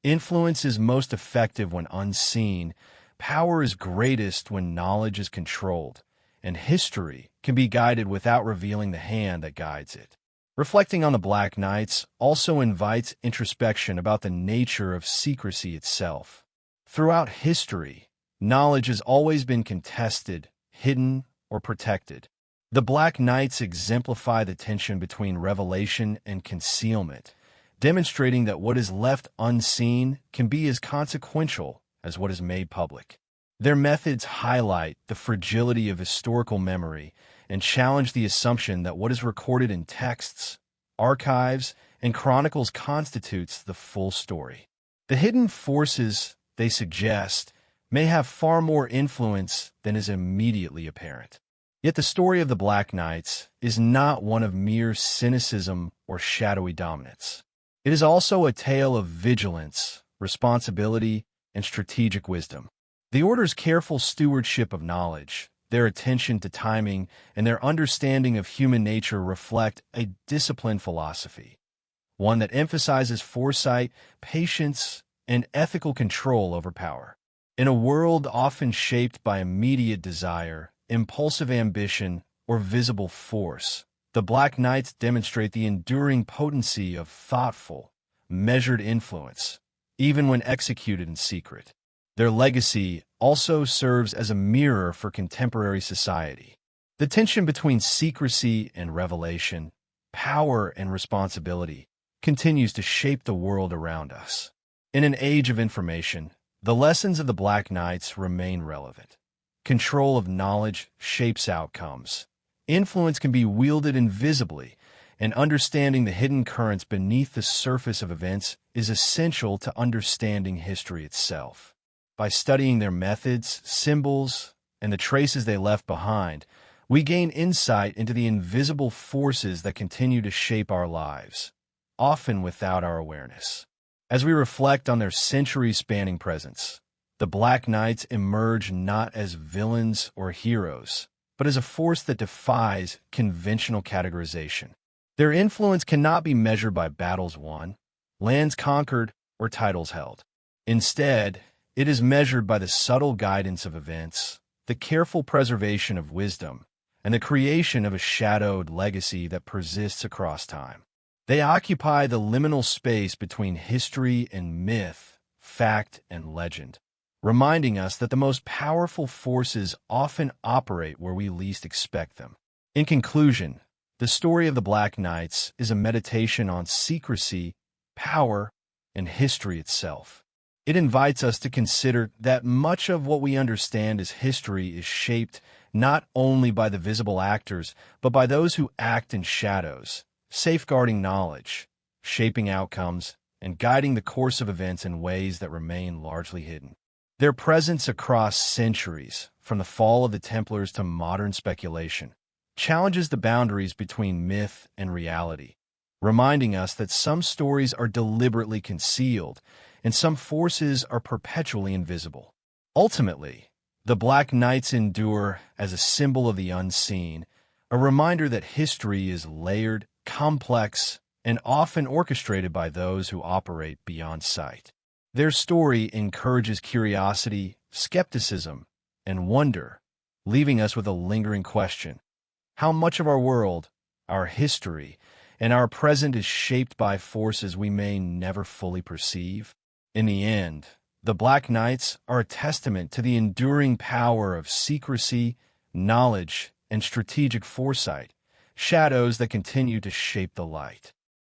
[SPEAKER 1] Influence is most effective when unseen, power is greatest when knowledge is controlled, and history can be guided without revealing the hand that guides it. Reflecting on the Black Knights also invites introspection about the nature of secrecy itself. Throughout history, knowledge has always been contested, hidden, or protected. The Black Knights exemplify the tension between revelation and concealment, demonstrating that what is left unseen can be as consequential as what is made public. Their methods highlight the fragility of historical memory and challenge the assumption that what is recorded in texts, archives, and chronicles constitutes the full story. The hidden forces they suggest may have far more influence than is immediately apparent. Yet the story of the Black Knights is not one of mere cynicism or shadowy dominance. It is also a tale of vigilance, responsibility, and strategic wisdom. The Order's careful stewardship of knowledge, their attention to timing, and their understanding of human nature reflect a disciplined philosophy, one that emphasizes foresight, patience, and ethical control over power. In a world often shaped by immediate desire, impulsive ambition, or visible force, the Black Knights demonstrate the enduring potency of thoughtful, measured influence, even when executed in secret. Their legacy also serves as a mirror for contemporary society. The tension between secrecy and revelation, power and responsibility, continues to shape the world around us. In an age of information, the lessons of the Black Knights remain relevant. Control of knowledge shapes outcomes. Influence can be wielded invisibly, and understanding the hidden currents beneath the surface of events is essential to understanding history itself. By studying their methods, symbols, and the traces they left behind, we gain insight into the invisible forces that continue to shape our lives, often without our awareness. As we reflect on their century-spanning presence, the Black Knights emerge not as villains or heroes, but as a force that defies conventional categorization. Their influence cannot be measured by battles won, lands conquered, or titles held. Instead, it is measured by the subtle guidance of events, the careful preservation of wisdom, and the creation of a shadowed legacy that persists across time. They occupy the liminal space between history and myth, fact and legend, reminding us that the most powerful forces often operate where we least expect them. In conclusion, the story of the Black Knights is a meditation on secrecy, power, and history itself. It invites us to consider that much of what we understand as history is shaped not only by the visible actors, but by those who act in shadows, safeguarding knowledge, shaping outcomes, and guiding the course of events in ways that remain largely hidden. Their presence across centuries, from the fall of the Templars to modern speculation, challenges the boundaries between myth and reality, reminding us that some stories are deliberately concealed and some forces are perpetually invisible. Ultimately, the Black Knights endure as a symbol of the unseen, a reminder that history is layered, complex, and often orchestrated by those who operate beyond sight. Their story encourages curiosity, skepticism, and wonder, leaving us with a lingering question: how much of our world, our history, and our present is shaped by forces we may never fully perceive? In the end, the Black Knights are a testament to the enduring power of secrecy, knowledge, and strategic foresight, shadows that continue to shape the light.